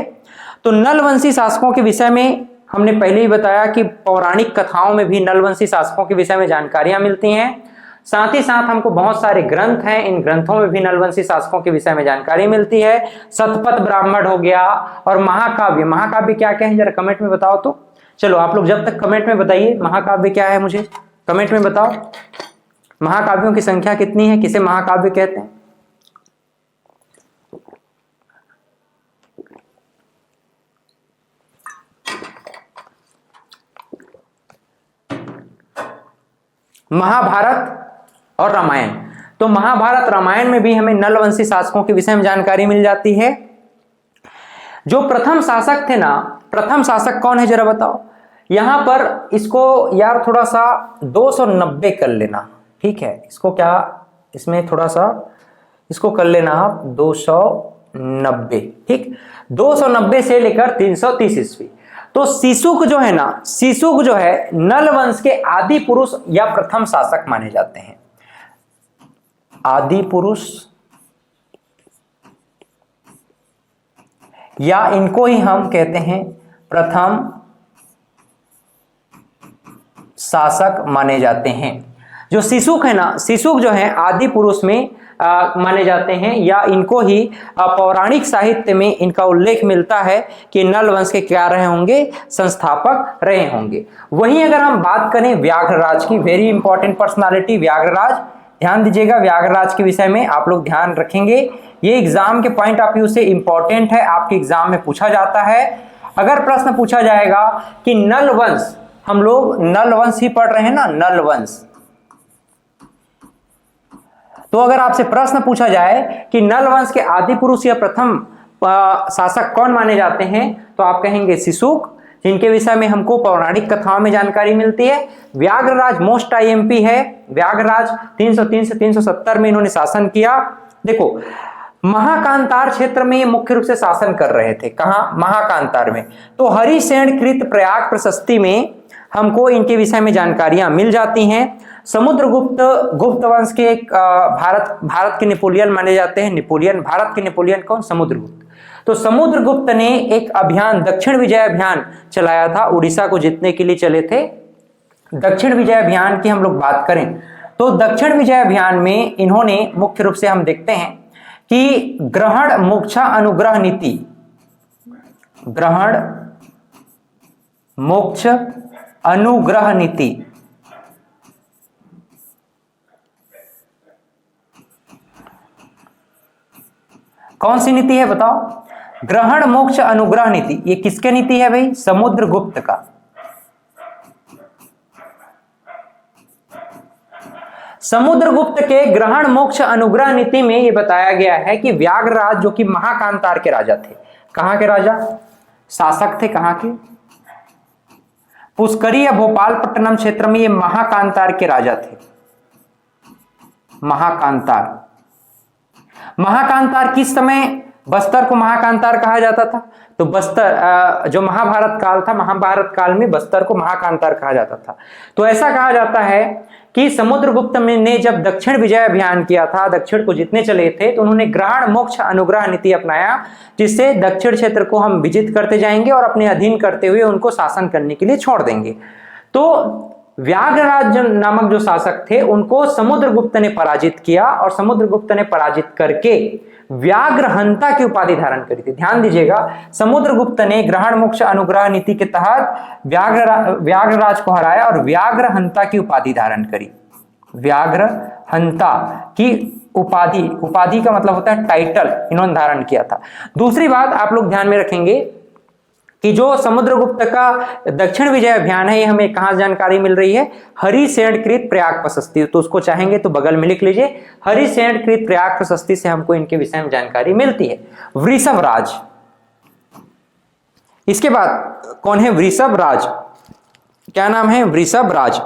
तो नलवंशी शासकों के विषय में हमने पहले ही बताया कि पौराणिक कथाओं में भी नलवंशी शासकों के विषय में जानकारियां मिलती हैं। साथ ही साथ हमको बहुत सारे ग्रंथ हैं, इन ग्रंथों में भी नलवंशी शासकों के विषय में जानकारी मिलती है। शतपथ ब्राह्मण हो गया और महाकाव्य। महाकाव्य क्या क्या है जरा कमेंट में बताओ तो। चलो आप लोग जब तक कमेंट में बताइए महाकाव्य क्या है, मुझे कमेंट में बताओ। महाकाव्यों की संख्या कितनी है, किसे महाकाव्य कहते हैं? महाभारत और रामायण। तो महाभारत रामायण में भी हमें नलवंशी शासकों के विषय में जानकारी मिल जाती है। जो प्रथम शासक थे ना, प्रथम शासक कौन है जरा बताओ। यहां पर इसको यार थोड़ा सा 290 कर लेना, ठीक है? इसको क्या, इसमें थोड़ा सा इसको कर लेना आप 290, ठीक? 290 से लेकर 330 ईस्वी। तो सिसुक जो है ना, सिसुक जो है नल वंश के आदि पुरुष या प्रथम शासक माने जाते हैं। आदि पुरुष या इनको ही हम कहते हैं प्रथम शासक माने जाते हैं। जो सिसुक है ना, सिसुक जो है आदि पुरुष में माने जाते हैं, या इनको ही पौराणिक साहित्य में इनका उल्लेख मिलता है कि नल वंश के क्या रहे होंगे, संस्थापक रहे होंगे। वहीं अगर हम बात करें व्याघ्रराज की, वेरी इंपॉर्टेंट पर्सनालिटी व्याघ्रराज, ध्यान दीजिएगा व्याघ्रराज के विषय में आप लोग ध्यान रखेंगे। ये एग्जाम के पॉइंट ऑफ व्यू से इंपॉर्टेंट है, आपके एग्जाम में पूछा जाता है। अगर प्रश्न पूछा जाएगा कि नल वंश, हम लोग नल वंश ही पढ़ रहे हैं ना, नल वंश, तो अगर आपसे प्रश्न पूछा जाए कि नल वंश के आदि पुरुष या प्रथम शासक कौन माने जाते हैं, तो आप कहेंगे सिसुक, जिनके विषय में हमको पौराणिक कथाओं में जानकारी मिलती है। व्याघ्रराज मोस्ट आईएमपी है। व्याघ्रराज 303 से 370 में इन्होंने शासन किया। देखो महाकांतार क्षेत्र में मुख्य रूप से शासन कर रहे थे। कहां? महाकांतार में। तो हरिसेन कृत प्रयाग प्रशस्ति में हमको इनके विषय में जानकारियां मिल जाती हैं। समुद्रगुप्त, गुप्त वंश के एक भारत के नेपोलियन माने जाते हैं। नेपोलियन, भारत के नेपोलियन कौन? समुद्रगुप्त। तो समुद्रगुप्त ने एक अभियान, दक्षिण विजय अभियान चलाया था, उड़ीसा को जीतने के लिए चले थे। दक्षिण विजय अभियान की हम लोग बात करें तो दक्षिण विजय अभियान में इन्होंने मुख्य रूप से हम देखते हैं कि ग्रहण मोक्षा अनुग्रह नीति, ग्रहण मोक्ष अनुग्रह नीति, कौन सी नीति है बताओ? ग्रहण मोक्ष अनुग्रह नीति। ये किसके नीति है भाई? समुद्रगुप्त का। समुद्रगुप्त के ग्रहण मोक्ष अनुग्रह नीति में ये बताया गया है कि व्याघ्रराज जो कि महाकांतार के राजा थे, कहां के राजा? शासक थे कहां के? पुष्करी या भोपालपट्टनम क्षेत्र में ये महाकांतार के राजा थे। महाकांतार, महाकांतार किस समय बस्तर को महाकांतार कहा जाता था? तो बस्तर जो महाभारत काल था, महाभारत काल में बस्तर को महाकांतार कहा जाता था। तो ऐसा कहा जाता है कि समुद्रगुप्त ने जब दक्षिण विजय अभियान किया था, दक्षिण को जीतने चले थे, तो उन्होंने ग्रहण मोक्ष अनुग्रह नीति अपनाया, जिससे दक्षिण क्षेत्र को हम विजित करते जाएंगे और अपने अधीन करते हुए उनको शासन करने के लिए छोड़ देंगे। तो व्याघ्रराज नामक जो शासक थे उनको समुद्रगुप्त ने पराजित किया और समुद्रगुप्त ने पराजित करके व्याघ्रहंता की उपाधि धारण करी थी। ध्यान दीजिएगा, समुद्रगुप्त ने ग्रहण मोक्ष अनुग्रह नीति के तहत व्याघ्रराज को हराया और व्याघ्रहंता की उपाधि धारण करी। व्याघ्रहंता की उपाधि, उपाधि का मतलब होता है टाइटल, इन्होंने धारण किया था। दूसरी बात आप लोग ध्यान में रखेंगे कि जो समुद्रगुप्त का दक्षिण विजय अभियान है, ये हमें कहां जानकारी मिल रही है? हरिसेनकृत प्रयाग प्रशस्ति। तो उसको चाहेंगे तो बगल में लिख लीजिए, हरिसेनकृत प्रयाग प्रशस्ति से हमको इनके विषय में जानकारी मिलती है। वृषभराज, इसके बाद कौन है? वृषभराज। क्या नाम है? वृषभराज।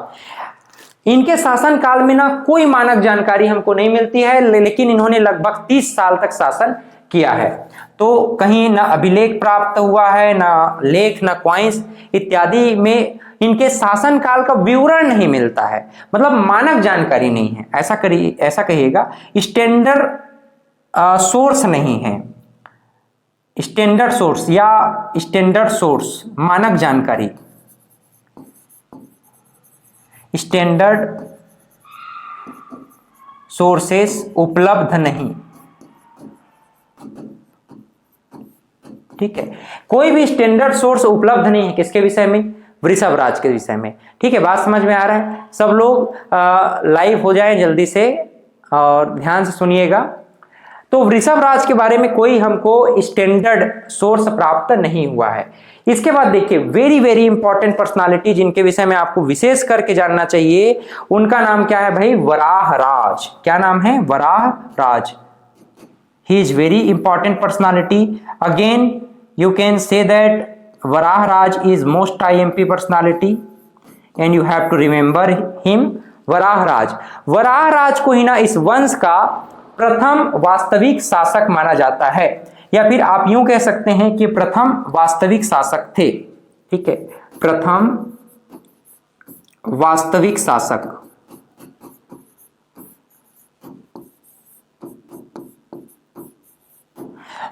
इनके शासन काल में ना कोई मानक जानकारी हमको नहीं मिलती है, लेकिन इन्होंने लगभग 30 साल तक शासन किया है। तो कहीं ना अभिलेख प्राप्त हुआ है, ना लेख, ना क्वाइंस इत्यादि में इनके शासन काल का विवरण नहीं मिलता है, मतलब मानक जानकारी नहीं है। ऐसा कहिएगा, स्टैंडर्ड सोर्स नहीं है। स्टैंडर्ड सोर्स या स्टैंडर्ड सोर्स, मानक जानकारी, स्टैंडर्ड सोर्सेस उपलब्ध नहीं। ठीक है, कोई भी स्टैंडर्ड सोर्स उपलब्ध नहीं है किसके विषय में? वृषभराज के विषय में। ठीक है, बात समझ में आ रहा है? सब लोग लाइव हो जाएं जल्दी से और ध्यान से सुनिएगा। तो वृषभराज के बारे में कोई हमको स्टैंडर्ड सोर्स प्राप्त नहीं हुआ है। इसके बाद देखिए, वेरी वेरी इंपॉर्टेंट पर्सनालिटी जिनके विषय में आपको विशेष करके जानना चाहिए, उनका नाम क्या है भाई? वराहराज। क्या नाम है? वराहराज। He is very important personality. Again, you can say that Varahraj is most IMP personality and you have to remember him. वराहराज, वराहराज को ही ना इस वंश का प्रथम वास्तविक शासक माना जाता है, या फिर आप यूं कह सकते हैं कि प्रथम वास्तविक शासक थे। ठीक है, प्रथम वास्तविक शासक।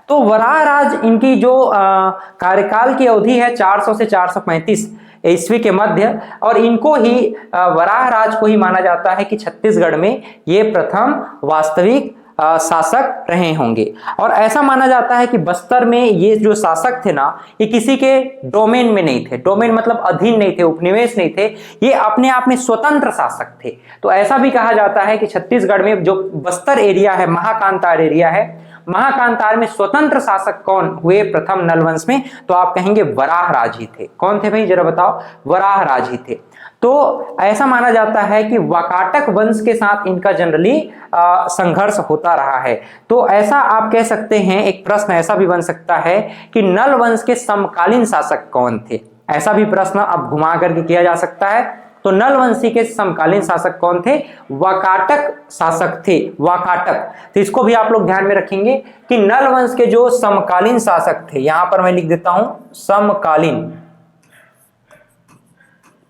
तो वराहराज, इनकी जो कार्यकाल की अवधि है 400 से 435 ईस्वी के मध्य, और इनको ही वराहराज को ही माना जाता है कि छत्तीसगढ़ में ये प्रथम वास्तविक शासक रहे होंगे। और ऐसा माना जाता है कि बस्तर में ये जो शासक थे ना, ये किसी के डोमेन में नहीं थे। डोमेन मतलब अधीन नहीं थे, उपनिवेश नहीं थे, ये अपने आप में स्वतंत्र शासक थे। तो ऐसा भी कहा जाता है कि छत्तीसगढ़ में जो बस्तर एरिया है, महाकांतार एरिया है, महाकांतार में स्वतंत्र शासक कौन हुए प्रथम नलवंश में? तो आप कहेंगे वराहराज ही थे। कौन थे भाई, जरा बताओ? वराहराज ही थे। तो ऐसा माना जाता है कि वाकाटक वंश के साथ इनका जनरली संघर्ष होता रहा है। तो ऐसा आप कह सकते हैं, एक प्रश्न ऐसा भी बन सकता है कि नल वंश के समकालीन शासक कौन थे? ऐसा भी प्रश्न अब घुमा करके किया जा सकता है। तो नल वंशी के समकालीन शासक कौन थे? वाकाटक शासक थे, वाकाटक। तो इसको भी आप लोग ध्यान में रखेंगे कि नल वंश के जो समकालीन शासक थे, यहां पर मैं लिख देता हूं समकालीन।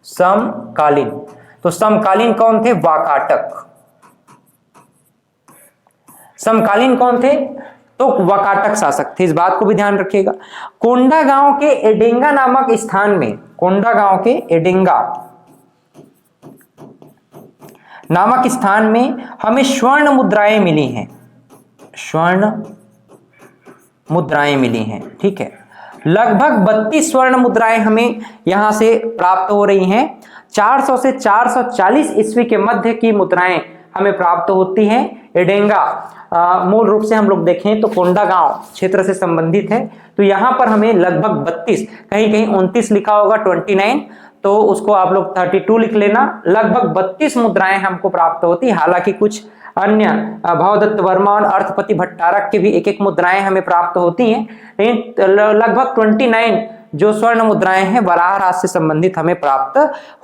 समकालीन, तो समकालीन कौन थे? वाकाटक। समकालीन कौन थे? तो वाकाटक शासक थे। इस बात को भी ध्यान रखिएगा। कोंडागांव के एडेंगा नामक स्थान में, कोंडागांव के एडेंगा नामक स्थान में हमें स्वर्ण मुद्राएं मिली हैं, स्वर्ण मुद्राएं मिली हैं। ठीक है, लगभग 32 स्वर्ण मुद्राएं हमें यहां से प्राप्त हो रही हैं। 400 से 440 ईस्वी के मध्य की मुद्राएं हमें प्राप्त होती हैं। एडेंगा मूल रूप से हम लोग देखें तो कोंडागांव क्षेत्र से संबंधित है। तो यहाँ पर हमें लगभग 32, कहीं कहीं 29 लिखा होगा, 29, तो उसको आप लोग 32 लिख लेना। लगभग 32 मुद्राएं हमको प्राप्त होती। हालांकि कुछ अन्य भावदत्त वर्मा और अर्थपति भट्टारक के भी एक एक मुद्राएं हमें प्राप्त होती हैं, लेकिन लगभग 29 जो स्वर्ण मुद्राएं हैं वराह राज से संबंधित हमें प्राप्त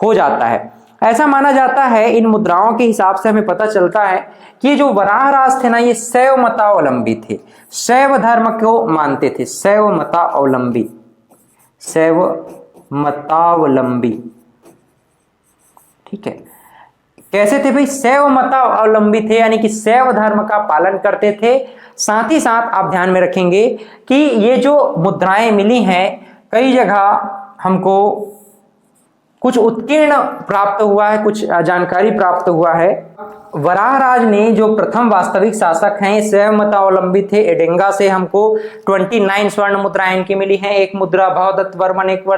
हो जाता है। ऐसा माना जाता है, इन मुद्राओं के हिसाब से हमें पता चलता है कि जो वराह राज थे ना, ये शैव मतावलंबी थे, शैव धर्म को मानते थे, शैव मतावलंबी, शैव मतावलंबी। ठीक है, कैसे थे भाई? शैव मतावलंबी थे, यानी कि शैव धर्म का पालन करते थे। साथ ही साथ आप ध्यान में रखेंगे कि ये जो मुद्राएं मिली हैं, कई जगह हमको कुछ उत्कीर्ण प्राप्त हुआ है, कुछ जानकारी प्राप्त हुआ है। वराह राज ने जो प्रथम वास्तविक शासक हैं, शैव मतावलंबी थे। एडेंगा से हमको 29 स्वर्ण मुद्राएं इनकी मिली हैं, एक मुद्रा भावदत्त वर्मन, एक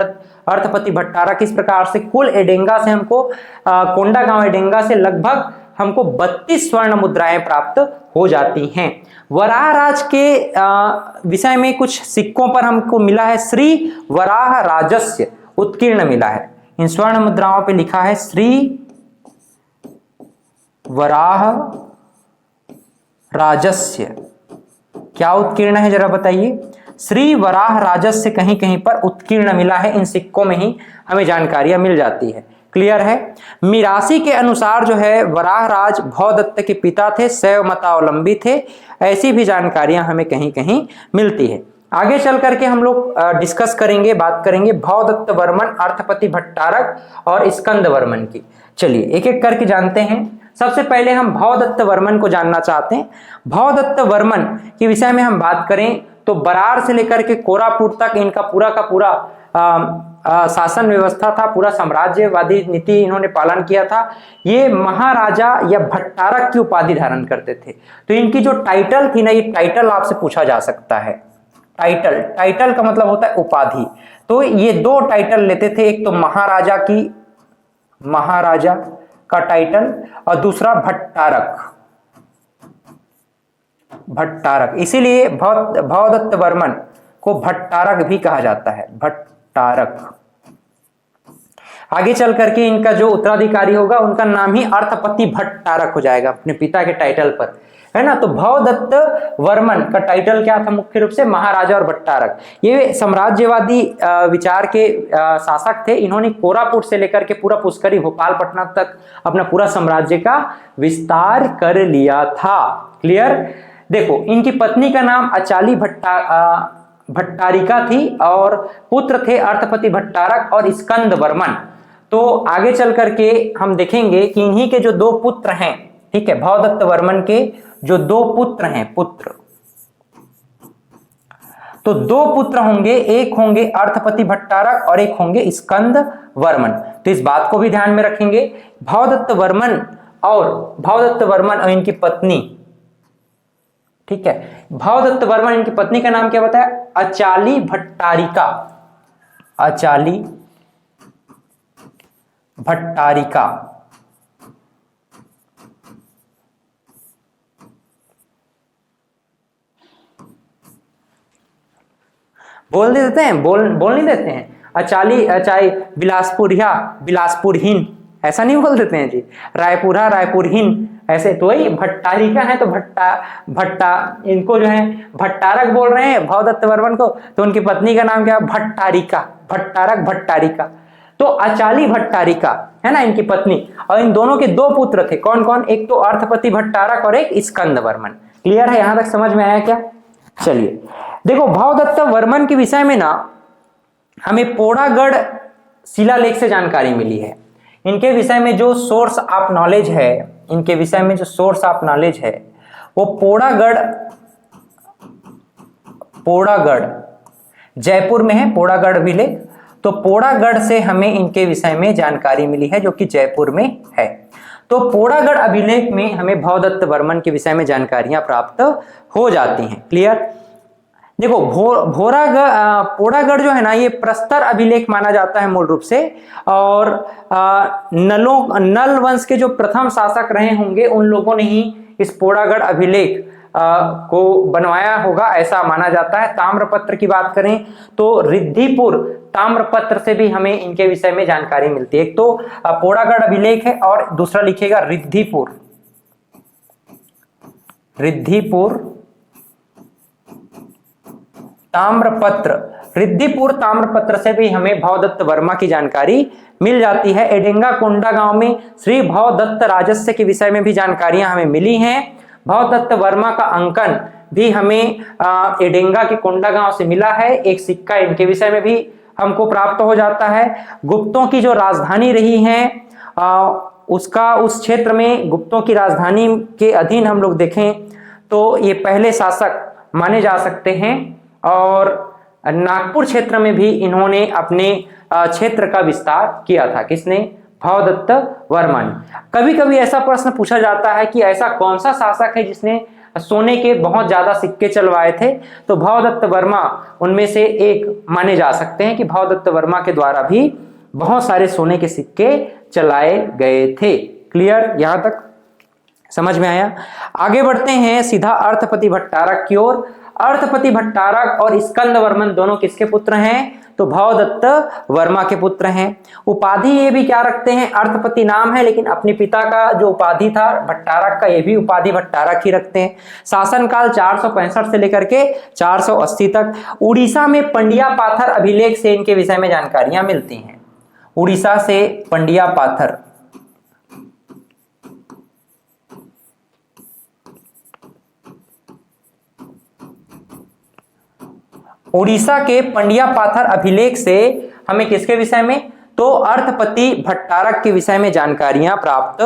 अर्थपति भट्टारक। इस प्रकार से कुल एडेंगा से हमको कोंडागांव एडेंगा से लगभग हमको 32 स्वर्ण मुद्राएं प्राप्त हो जाती हैं। वराह राज के विषय में कुछ सिक्कों पर हमको मिला है श्री वराह राजस्य उत्कीर्ण मिला है। इन स्वर्ण मुद्राओं पे लिखा है श्री वराह राजस्य। क्या उत्कीर्ण है जरा बताइए? श्री वराह राजस्य कहीं कहीं पर उत्कीर्ण मिला है। इन सिक्कों में ही हमें जानकारियां मिल जाती है। क्लियर है? मिरासी के अनुसार जो है वराह राज भवदत्त के पिता थे, शैव मतावलंबी थे। ऐसी भी जानकारियां हमें कहीं कहीं मिलती है। आगे चल करके हम लोग डिस्कस करेंगे, बात करेंगे भवदत्त वर्मन, अर्थपति भट्टारक और स्कंद वर्मन की। चलिए एक एक करके जानते हैं। सबसे पहले हम भवदत्त वर्मन को जानना चाहते हैं। भवदत्त वर्मन के विषय में हम बात करें तो बरार से लेकर के कोरापुट तक इनका पूरा का पूरा शासन व्यवस्था था, पूरा साम्राज्यवादी नीति इन्होंने पालन किया था। ये महाराजा या भट्टारक की उपाधि धारण करते थे। तो इनकी जो टाइटल थी ना, ये टाइटल आपसे पूछा जा सकता है। टाइटल का मतलब होता है उपाधि। तो ये दो टाइटल लेते थे, एक तो महाराजा का टाइटल और दूसरा भट्टारक। इसीलिए भवदत्त वर्मन को भट्टारक भी कहा जाता है, भट्टारक। आगे चल करके इनका जो उत्तराधिकारी होगा उनका नाम ही अर्थपति भट्टारक हो जाएगा, अपने पिता के टाइटल पर, है ना। तो भवदत्त वर्मन का टाइटल क्या था? मुख्य रूप से महाराजा और भट्टारक। ये साम्राज्यवादी विचार के शासक थे। इन्होंने कोरापुट से लेकर के पूरा पुष्करी भोपाल पटना तक अपना पूरा साम्राज्य का विस्तार कर लिया था। क्लियर? देखो, इनकी पत्नी का नाम अचाली भट्टारिका थी और पुत्र थे अर्थपति भट्टारक और स्कंद वर्मन। तो आगे चल करके हम देखेंगे कि इन्हीं के जो दो पुत्र हैं, ठीक है, भवदत्त वर्मन के जो दो पुत्र हैं, तो दो पुत्र होंगे, एक होंगे अर्थपति भट्टारक और एक होंगे स्कंद वर्मन। तो इस बात को भी ध्यान में रखेंगे। भवदत्त वर्मन और इनकी पत्नी, ठीक है, भवदत्त वर्मन इनकी पत्नी का नाम क्या बताया? अचाली भट्टारिका। अचाली भट्टारिका। बोल देते हैं, बोल नहीं देते हैं। अचाई बिलासपुरहीन, ऐसा नहीं बोल देते हैं जी। रायपुरहीन, ऐसे। तो वही भट्टारिका है, तो भट्टा इनको जो है भट्टारक बोल रहे हैं भवदत्त वर्मन को, तो उनकी पत्नी का नाम क्या? भट्टारिका। तो अचाली भट्टारिका है ना इनकी पत्नी, और इन दोनों के दो पुत्र थे। कौन कौन? एक तो अर्थपति भट्टारक और एक स्कंद वर्मन। क्लियर है? यहां तक समझ में आया क्या? चलिए देखो, भवदत्त वर्मन के विषय में ना हमें पोड़ागढ़ शिलालेख से जानकारी मिली है। इनके विषय में जो सोर्स ऑफ नॉलेज है, वो पोड़ागढ़ जयपुर में है, पोड़ागढ़ अभिलेख। तो पोड़ागढ़ से हमें इनके विषय में जानकारी मिली है, जो कि जयपुर में है। तो पोड़ागढ़ अभिलेख में हमें भवदत्त वर्मन के विषय में जानकारियां प्राप्त हो जाती हैं। क्लियर? देखो पोड़ागढ़ जो है ना, ये प्रस्तर अभिलेख माना जाता है मूल रूप से, और नल वंश के जो प्रथम शासक रहे होंगे उन लोगों ने ही इस पोड़ागढ़ अभिलेख को बनवाया होगा, ऐसा माना जाता है। ताम्रपत्र की बात करें तो रिद्धिपुर ताम्रपत्र से भी हमें इनके विषय में जानकारी मिलती है। एक तो पोड़ागढ़ अभिलेख है और दूसरा लिखिएगा रिद्धिपुर ताम्रपत्र। रिद्धिपुर ताम्रपत्र से भी हमें भवदत्त वर्मा की जानकारी मिल जाती है। एडेंगा कोंडा गांव में श्री भवदत्त राजस्य के विषय में भी जानकारियां हमें मिली हैं। भवदत्त वर्मा का अंकन भी हमें एडेंगा के कोंडा गांव से मिला है। एक सिक्का इनके विषय में भी हमको प्राप्त हो जाता है। गुप्तों की जो राजधानी रही है उसका उस क्षेत्र में गुप्तों की राजधानी के अधीन हम लोग देखें तो ये पहले शासक माने जा सकते हैं। और नागपुर क्षेत्र में भी इन्होंने अपने क्षेत्र का विस्तार किया था। किसने? भवदत्त वर्मा ने। कभी कभी ऐसा प्रश्न पूछा जाता है कि ऐसा कौन सा शासक है जिसने सोने के बहुत ज्यादा सिक्के चलवाए थे, तो भवदत्त वर्मा उनमें से एक माने जा सकते हैं कि भवदत्त वर्मा के द्वारा भी बहुत सारे सोने के सिक्के चलाए गए थे। क्लियर? यहां तक समझ में आया? आगे बढ़ते हैं सीधा अर्थपति भट्टारक की ओर। अर्थपति भट्टारक और स्कंदवर्मन दोनों किसके पुत्र हैं? तो भवदत्त वर्मा के पुत्र हैं। उपाधि ये भी क्या रखते हैं? अर्थपति नाम है, लेकिन अपने पिता का जो उपाधि था भट्टारक का, ये भी उपाधि भट्टारक ही रखते हैं। शासनकाल 465 से लेकर के 480 तक। उड़ीसा में पंडिया पाथर अभिलेख से इनके विषय में जानकारियां मिलती हैं। उड़ीसा से पंडिया पाथर, उड़ीसा के पंडिया पाथर अभिलेख से हमें किसके विषय में? तो अर्थपति भट्टारक के विषय में जानकारियां प्राप्त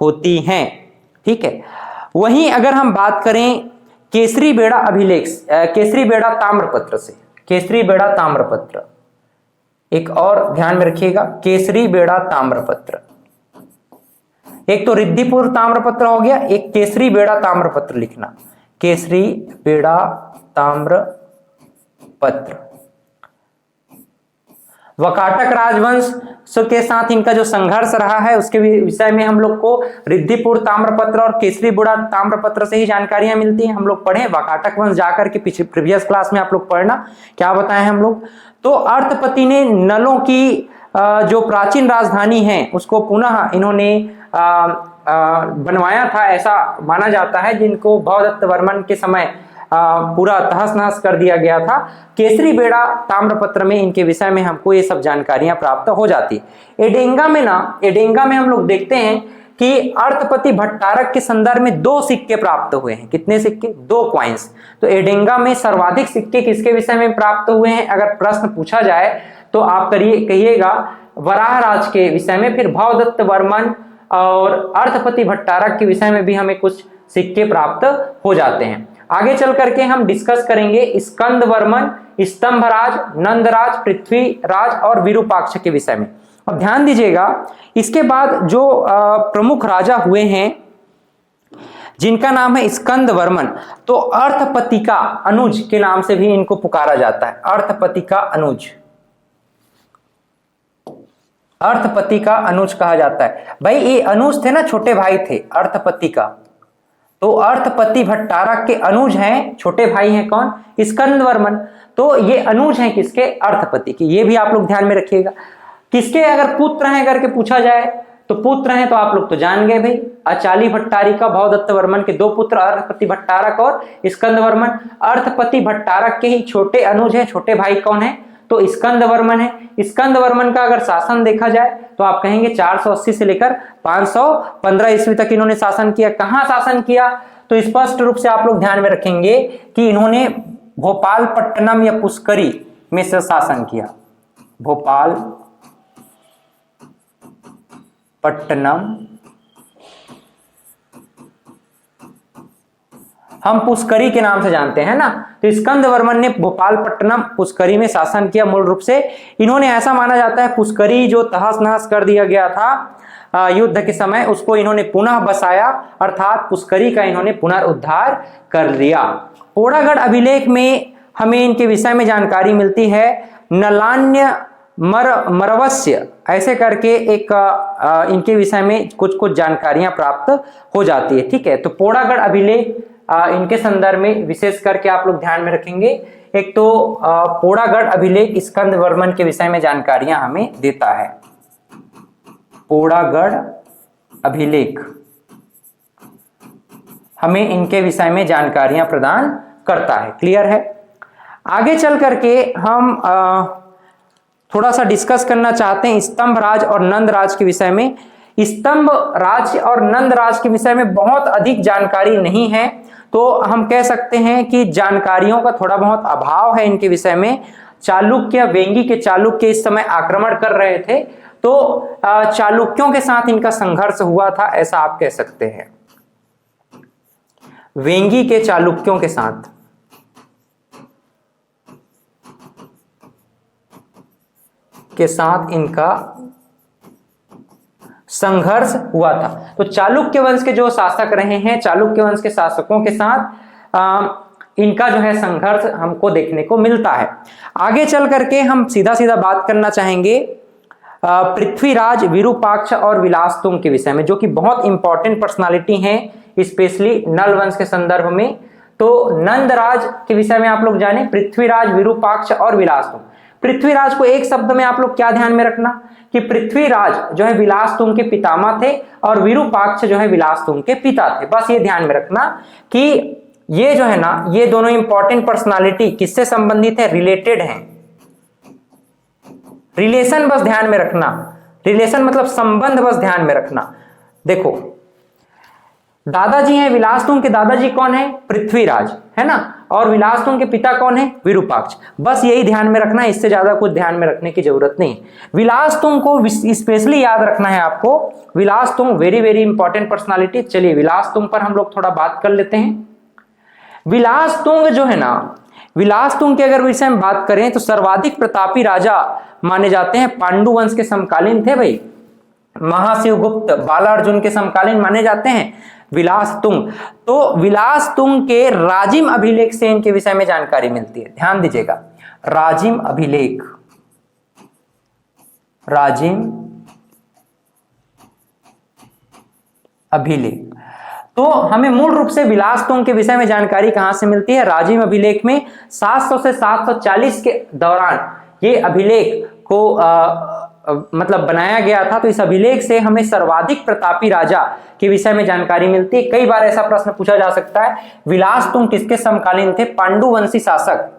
होती हैं। ठीक है। वहीं अगर हम बात करें केसरी बेड़ा अभिलेख, केसरी बेड़ा ताम्रपत्र से, केसरी बेड़ा ताम्रपत्र, एक और ध्यान में रखिएगा, केसरी बेड़ा ताम्रपत्र। एक तो रिद्धिपुर ताम्रपत्र हो गया, एक केसरी बेड़ा ताम्रपत्र लिखना, केसरी बेड़ा ताम्रपत्र। वकाटक राजवंश के साथ इनका जो संघर्ष रहा है उसके विषय में हम लोग को रिद्धिपुर ताम्रपत्र और केसरी बेड़ा ताम्रपत्र से ही जानकारियां मिलती हैं। हम लोग पढ़े वकाटक वंश जाकर के प्रीवियस क्लास में, आप लोग पढ़ना क्या बताएं हम लोग। तो अर्थपति ने नलों की जो प्राचीन राजधानी है उसको पुनः इन्होंने बनवाया था, ऐसा माना जाता है, जिनको भवदत्त वर्मन के समय पूरा तहस नहस कर दिया गया था। केसरी बेड़ा ताम्रपत्र में इनके विषय में हमको ये सब जानकारियां प्राप्त हो जाती। एडेंगा में हम लोग देखते हैं कि अर्थपति भट्टारक के संदर्भ में 2 सिक्के प्राप्त हुए हैं। कितने सिक्के? 2 कॉइन्स। तो एडेंगा में सर्वाधिक सिक्के किसके विषय में प्राप्त हुए हैं? अगर प्रश्न पूछा जाए तो आप कहिएगा वराहराज के विषय में। फिर भवदत्त वर्मन और अर्थपति भट्टारक के विषय में भी हमें कुछ सिक्के प्राप्त हो जाते हैं। आगे चल करके हम डिस्कस करेंगे स्कंदवर्मन, स्तंभराज, नंदराज, पृथ्वीराज और विरूपाक्ष के विषय में। अब ध्यान दीजिएगा, इसके बाद जो प्रमुख राजा हुए हैं जिनका नाम है स्कंदवर्मन, तो अर्थपति का अनुज के नाम से भी इनको पुकारा जाता है। अर्थपति का अनुज, अर्थपति का अनुज कहा जाता है। भाई ये अनुज थे ना, छोटे भाई थे अर्थपति का, तो अर्थपति भट्टारक के अनुज हैं, छोटे भाई हैं कौन? स्कंदवर्मन। तो ये अनुज हैं किसके? अर्थपति के। ये भी आप लोग ध्यान में रखिएगा। किसके अगर पुत्र हैं करके पूछा जाए तो पुत्र हैं तो आप लोग तो जान गए भाई, अचाली भट्टारिका, भवदत्त वर्मन के 2 पुत्र अर्थपति भट्टारक और स्कंदवर्मन। अर्थपति भट्टारक के ही छोटे अनुज हैं, छोटे भाई कौन है? तो स्कंदवर्मन है। स्कंदवर्मन का अगर शासन देखा जाए तो आप कहेंगे 480 से लेकर 515 ईस्वी तक इन्होंने शासन किया। कहां शासन किया? तो स्पष्ट रूप से आप लोग ध्यान में रखेंगे कि इन्होंने भोपालपट्टनम या पुष्करी में से शासन किया। भोपालपट्टनम, हम पुष्करी के नाम से जानते हैं ना। तो स्कंदवर्मन ने भोपालपट्टनम पुष्करी में शासन किया। मूल रूप से इन्होंने, ऐसा माना जाता है, पुष्करी जो तहस नहस कर दिया गया था युद्ध के समय, उसको इन्होंने पुनः बसाया, अर्थात पुष्करी का इन्होंने पुनरुद्धार कर लिया। पोड़ागढ़ अभिलेख में हमें इनके विषय में जानकारी मिलती है। नलान्य मरवस्य ऐसे करके एक इनके विषय में कुछ कुछ जानकारियां प्राप्त हो जाती है। ठीक है, तो पोड़ागढ़ अभिलेख इनके संदर्भ में विशेष करके आप लोग ध्यान में रखेंगे। एक तो पोड़ागढ़ अभिलेख स्कंद वर्मन के विषय में जानकारियां हमें देता है। पोड़ागढ़ अभिलेख हमें इनके विषय में जानकारियां प्रदान करता है। क्लियर है। आगे चल करके हम थोड़ा सा डिस्कस करना चाहते हैं स्तंभ राज और नंद राज के विषय में। स्तंभ राज और नंद राज के विषय में बहुत अधिक जानकारी नहीं है, तो हम कह सकते हैं कि जानकारियों का थोड़ा बहुत अभाव है इनके विषय में। चालुक्य, वेंगी के चालुक्य इस समय आक्रमण कर रहे थे, तो चालुक्यों के साथ इनका संघर्ष हुआ था, ऐसा आप कह सकते हैं। वेंगी के चालुक्यों के साथ इनका संघर्ष हुआ था। तो चालुक्य वंश के जो शासक रहे हैं, चालुक्य वंश के शासकों के साथ इनका जो है संघर्ष हमको देखने को मिलता है। आगे चल करके हम सीधा सीधा बात करना चाहेंगे पृथ्वीराज, विरूपाक्ष और विलासतुंग के विषय में, जो कि बहुत इंपॉर्टेंट पर्सनालिटी हैं स्पेशली नल वंश के संदर्भ में। तो नंदराज के विषय में आप लोग जाने, पृथ्वीराज, विरूपाक्ष और विलासतुंग। पृथ्वीराज को एक शब्द में आप लोग क्या ध्यान में रखना कि पृथ्वीराज जो है विलासतुंग के पितामह थे और विरूपाक्ष जो है विलासतुंग के पिता थे। बस ये ध्यान में रखना कि ये जो है ना, ये दोनों इंपॉर्टेंट पर्सनालिटी किससे संबंधित है, रिलेटेड हैं। रिलेशन बस ध्यान में रखना, रिलेशन मतलब संबंध बस ध्यान में रखना। देखो दादाजी हैं विलासतुंग के, दादाजी कौन है, पृथ्वीराज है ना, और विलासतुंग के पिता कौन है, विरूपाक्ष। बस यही ध्यान में रखना, इससे ज्यादा कुछ ध्यान में रखने की जरूरत नहीं। विलासतुंग को स्पेशली याद रखना है आपको। विलासतुंग वेरी वेरी इंपॉर्टेंट पर्सनालिटी। चलिए विलासतुंग पर हम लोग थोड़ा बात कर लेते हैं। विलासतुंग जो है ना, विलासतुंग के अगर विषय में बात करें तो सर्वाधिक प्रतापी राजा माने जाते हैं, पांडु वंश के समकालीन थे भाई। महाशिवगुप्त, बालार्जुन के समकालीन माने जाते हैं विलासतुंग। तो विलासतुंग के राजिम अभिलेख से इनके विषय में जानकारी मिलती है। ध्यान दीजिएगा, राजिम अभिलेख, राजिम अभिलेख। तो हमें मूल रूप से विलासतुंग के विषय में जानकारी कहां से मिलती है, राजिम अभिलेख में 700 से 740 के दौरान ये अभिलेख को मतलब बनाया गया था। तो इस अभिलेख से हमें सर्वाधिक प्रतापी राजा के विषय में जानकारी मिलती है। कई बार ऐसा प्रश्न पूछा जा सकता है, विलासतुंग किसके समकालीन थे, पांडु वंशी शासक,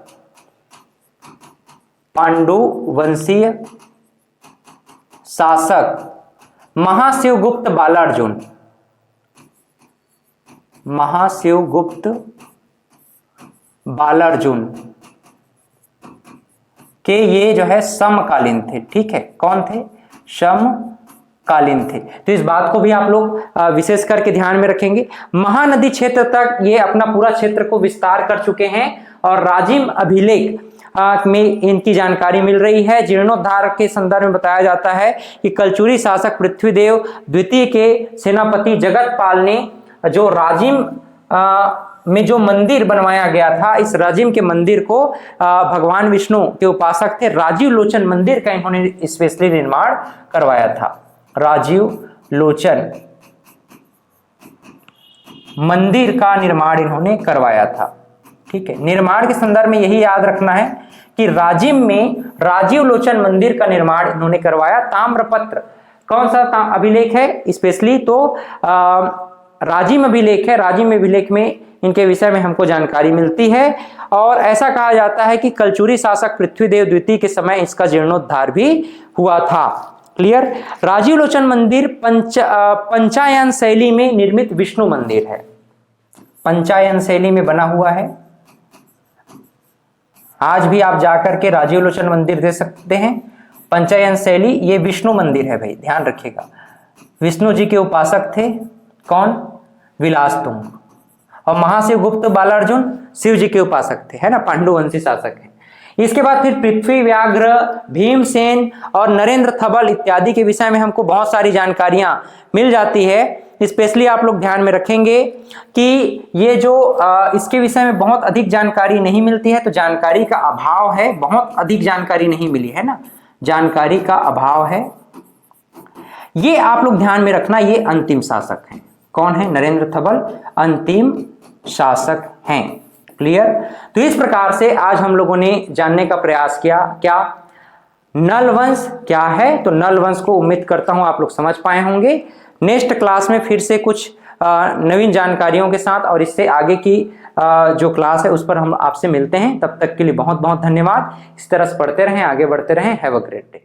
पांडु वंशीय शासक महाशिवगुप्त बालार्जुन, महाशिवगुप्त बालार्जुन के ये जो है समकालीन थे। ठीक है, कौन थे, समकालीन थे। तो इस बात को भी आप लोग विशेष करके ध्यान में रखेंगे। महानदी क्षेत्र तक ये अपना पूरा क्षेत्र को विस्तार कर चुके हैं और राजिम अभिलेख में इनकी जानकारी मिल रही है। जीर्णोद्धार के संदर्भ में बताया जाता है कि कलचुरी शासक पृथ्वीदेव द्वितीय के सेनापति जगतपाल ने जो राजिम में जो मंदिर बनवाया गया था, इस राजिम के मंदिर को भगवान विष्णु के उपासक थे राजीव लोचन मंदिर का इन्होंने स्पेशली निर्माण करवाया था। राजीव लोचन मंदिर का निर्माण इन्होंने करवाया था। ठीक है, निर्माण के संदर्भ में यही याद रखना है कि राजिम में राजीव लोचन मंदिर का निर्माण इन्होंने करवाया। ताम्रपत्र कौन सा अभिलेख है स्पेशली, तो राजिम अभिलेख है। राजिम अभिलेख में इनके विषय में हमको जानकारी मिलती है और ऐसा कहा जाता है कि कलचुरी शासक पृथ्वीदेव द्वितीय के समय इसका जीर्णोद्धार भी हुआ था। क्लियर। राजीव लोचन मंदिर पंचायन शैली में निर्मित विष्णु मंदिर है, पंचायन शैली में बना हुआ है। आज भी आप जाकर के राजीव लोचन मंदिर देख सकते हैं, पंचायन शैली। ये विष्णु मंदिर है भाई, ध्यान रखिएगा। विष्णु जी के उपासक थे कौन, विलासतुंग। और महाशिवगुप्त बालार्जुन शिव जी के उपासक थे, है ना, पांडुवंशी शासक है। इसके बाद फिर पृथ्वी व्याघ्र, भीमसेन और नरेंद्र थबल इत्यादि के विषय में हमको बहुत सारी जानकारियां मिल जाती है। स्पेशली आप लोग ध्यान में रखेंगे कि ये जो इसके विषय में बहुत अधिक जानकारी नहीं मिलती है, तो जानकारी का अभाव है, बहुत अधिक जानकारी नहीं मिली है ना, जानकारी का अभाव है। ये आप लोग ध्यान में रखना, ये अंतिम शासक हैं। कौन है? नरेंद्र थबल अंतिम शासक हैं। क्लियर? तो इस प्रकार से आज हम लोगों ने जानने का प्रयास किया, क्या नल वंश क्या है। तो नल वंश को उम्मीद करता हूं आप लोग समझ पाए होंगे। नेक्स्ट क्लास में फिर से कुछ नवीन जानकारियों के साथ और इससे आगे की जो क्लास है उस पर हम आपसे मिलते हैं। तब तक के लिए बहुत बहुत धन्यवाद। इस तरह से पढ़ते रहें, आगे बढ़ते रहें। Have a great day.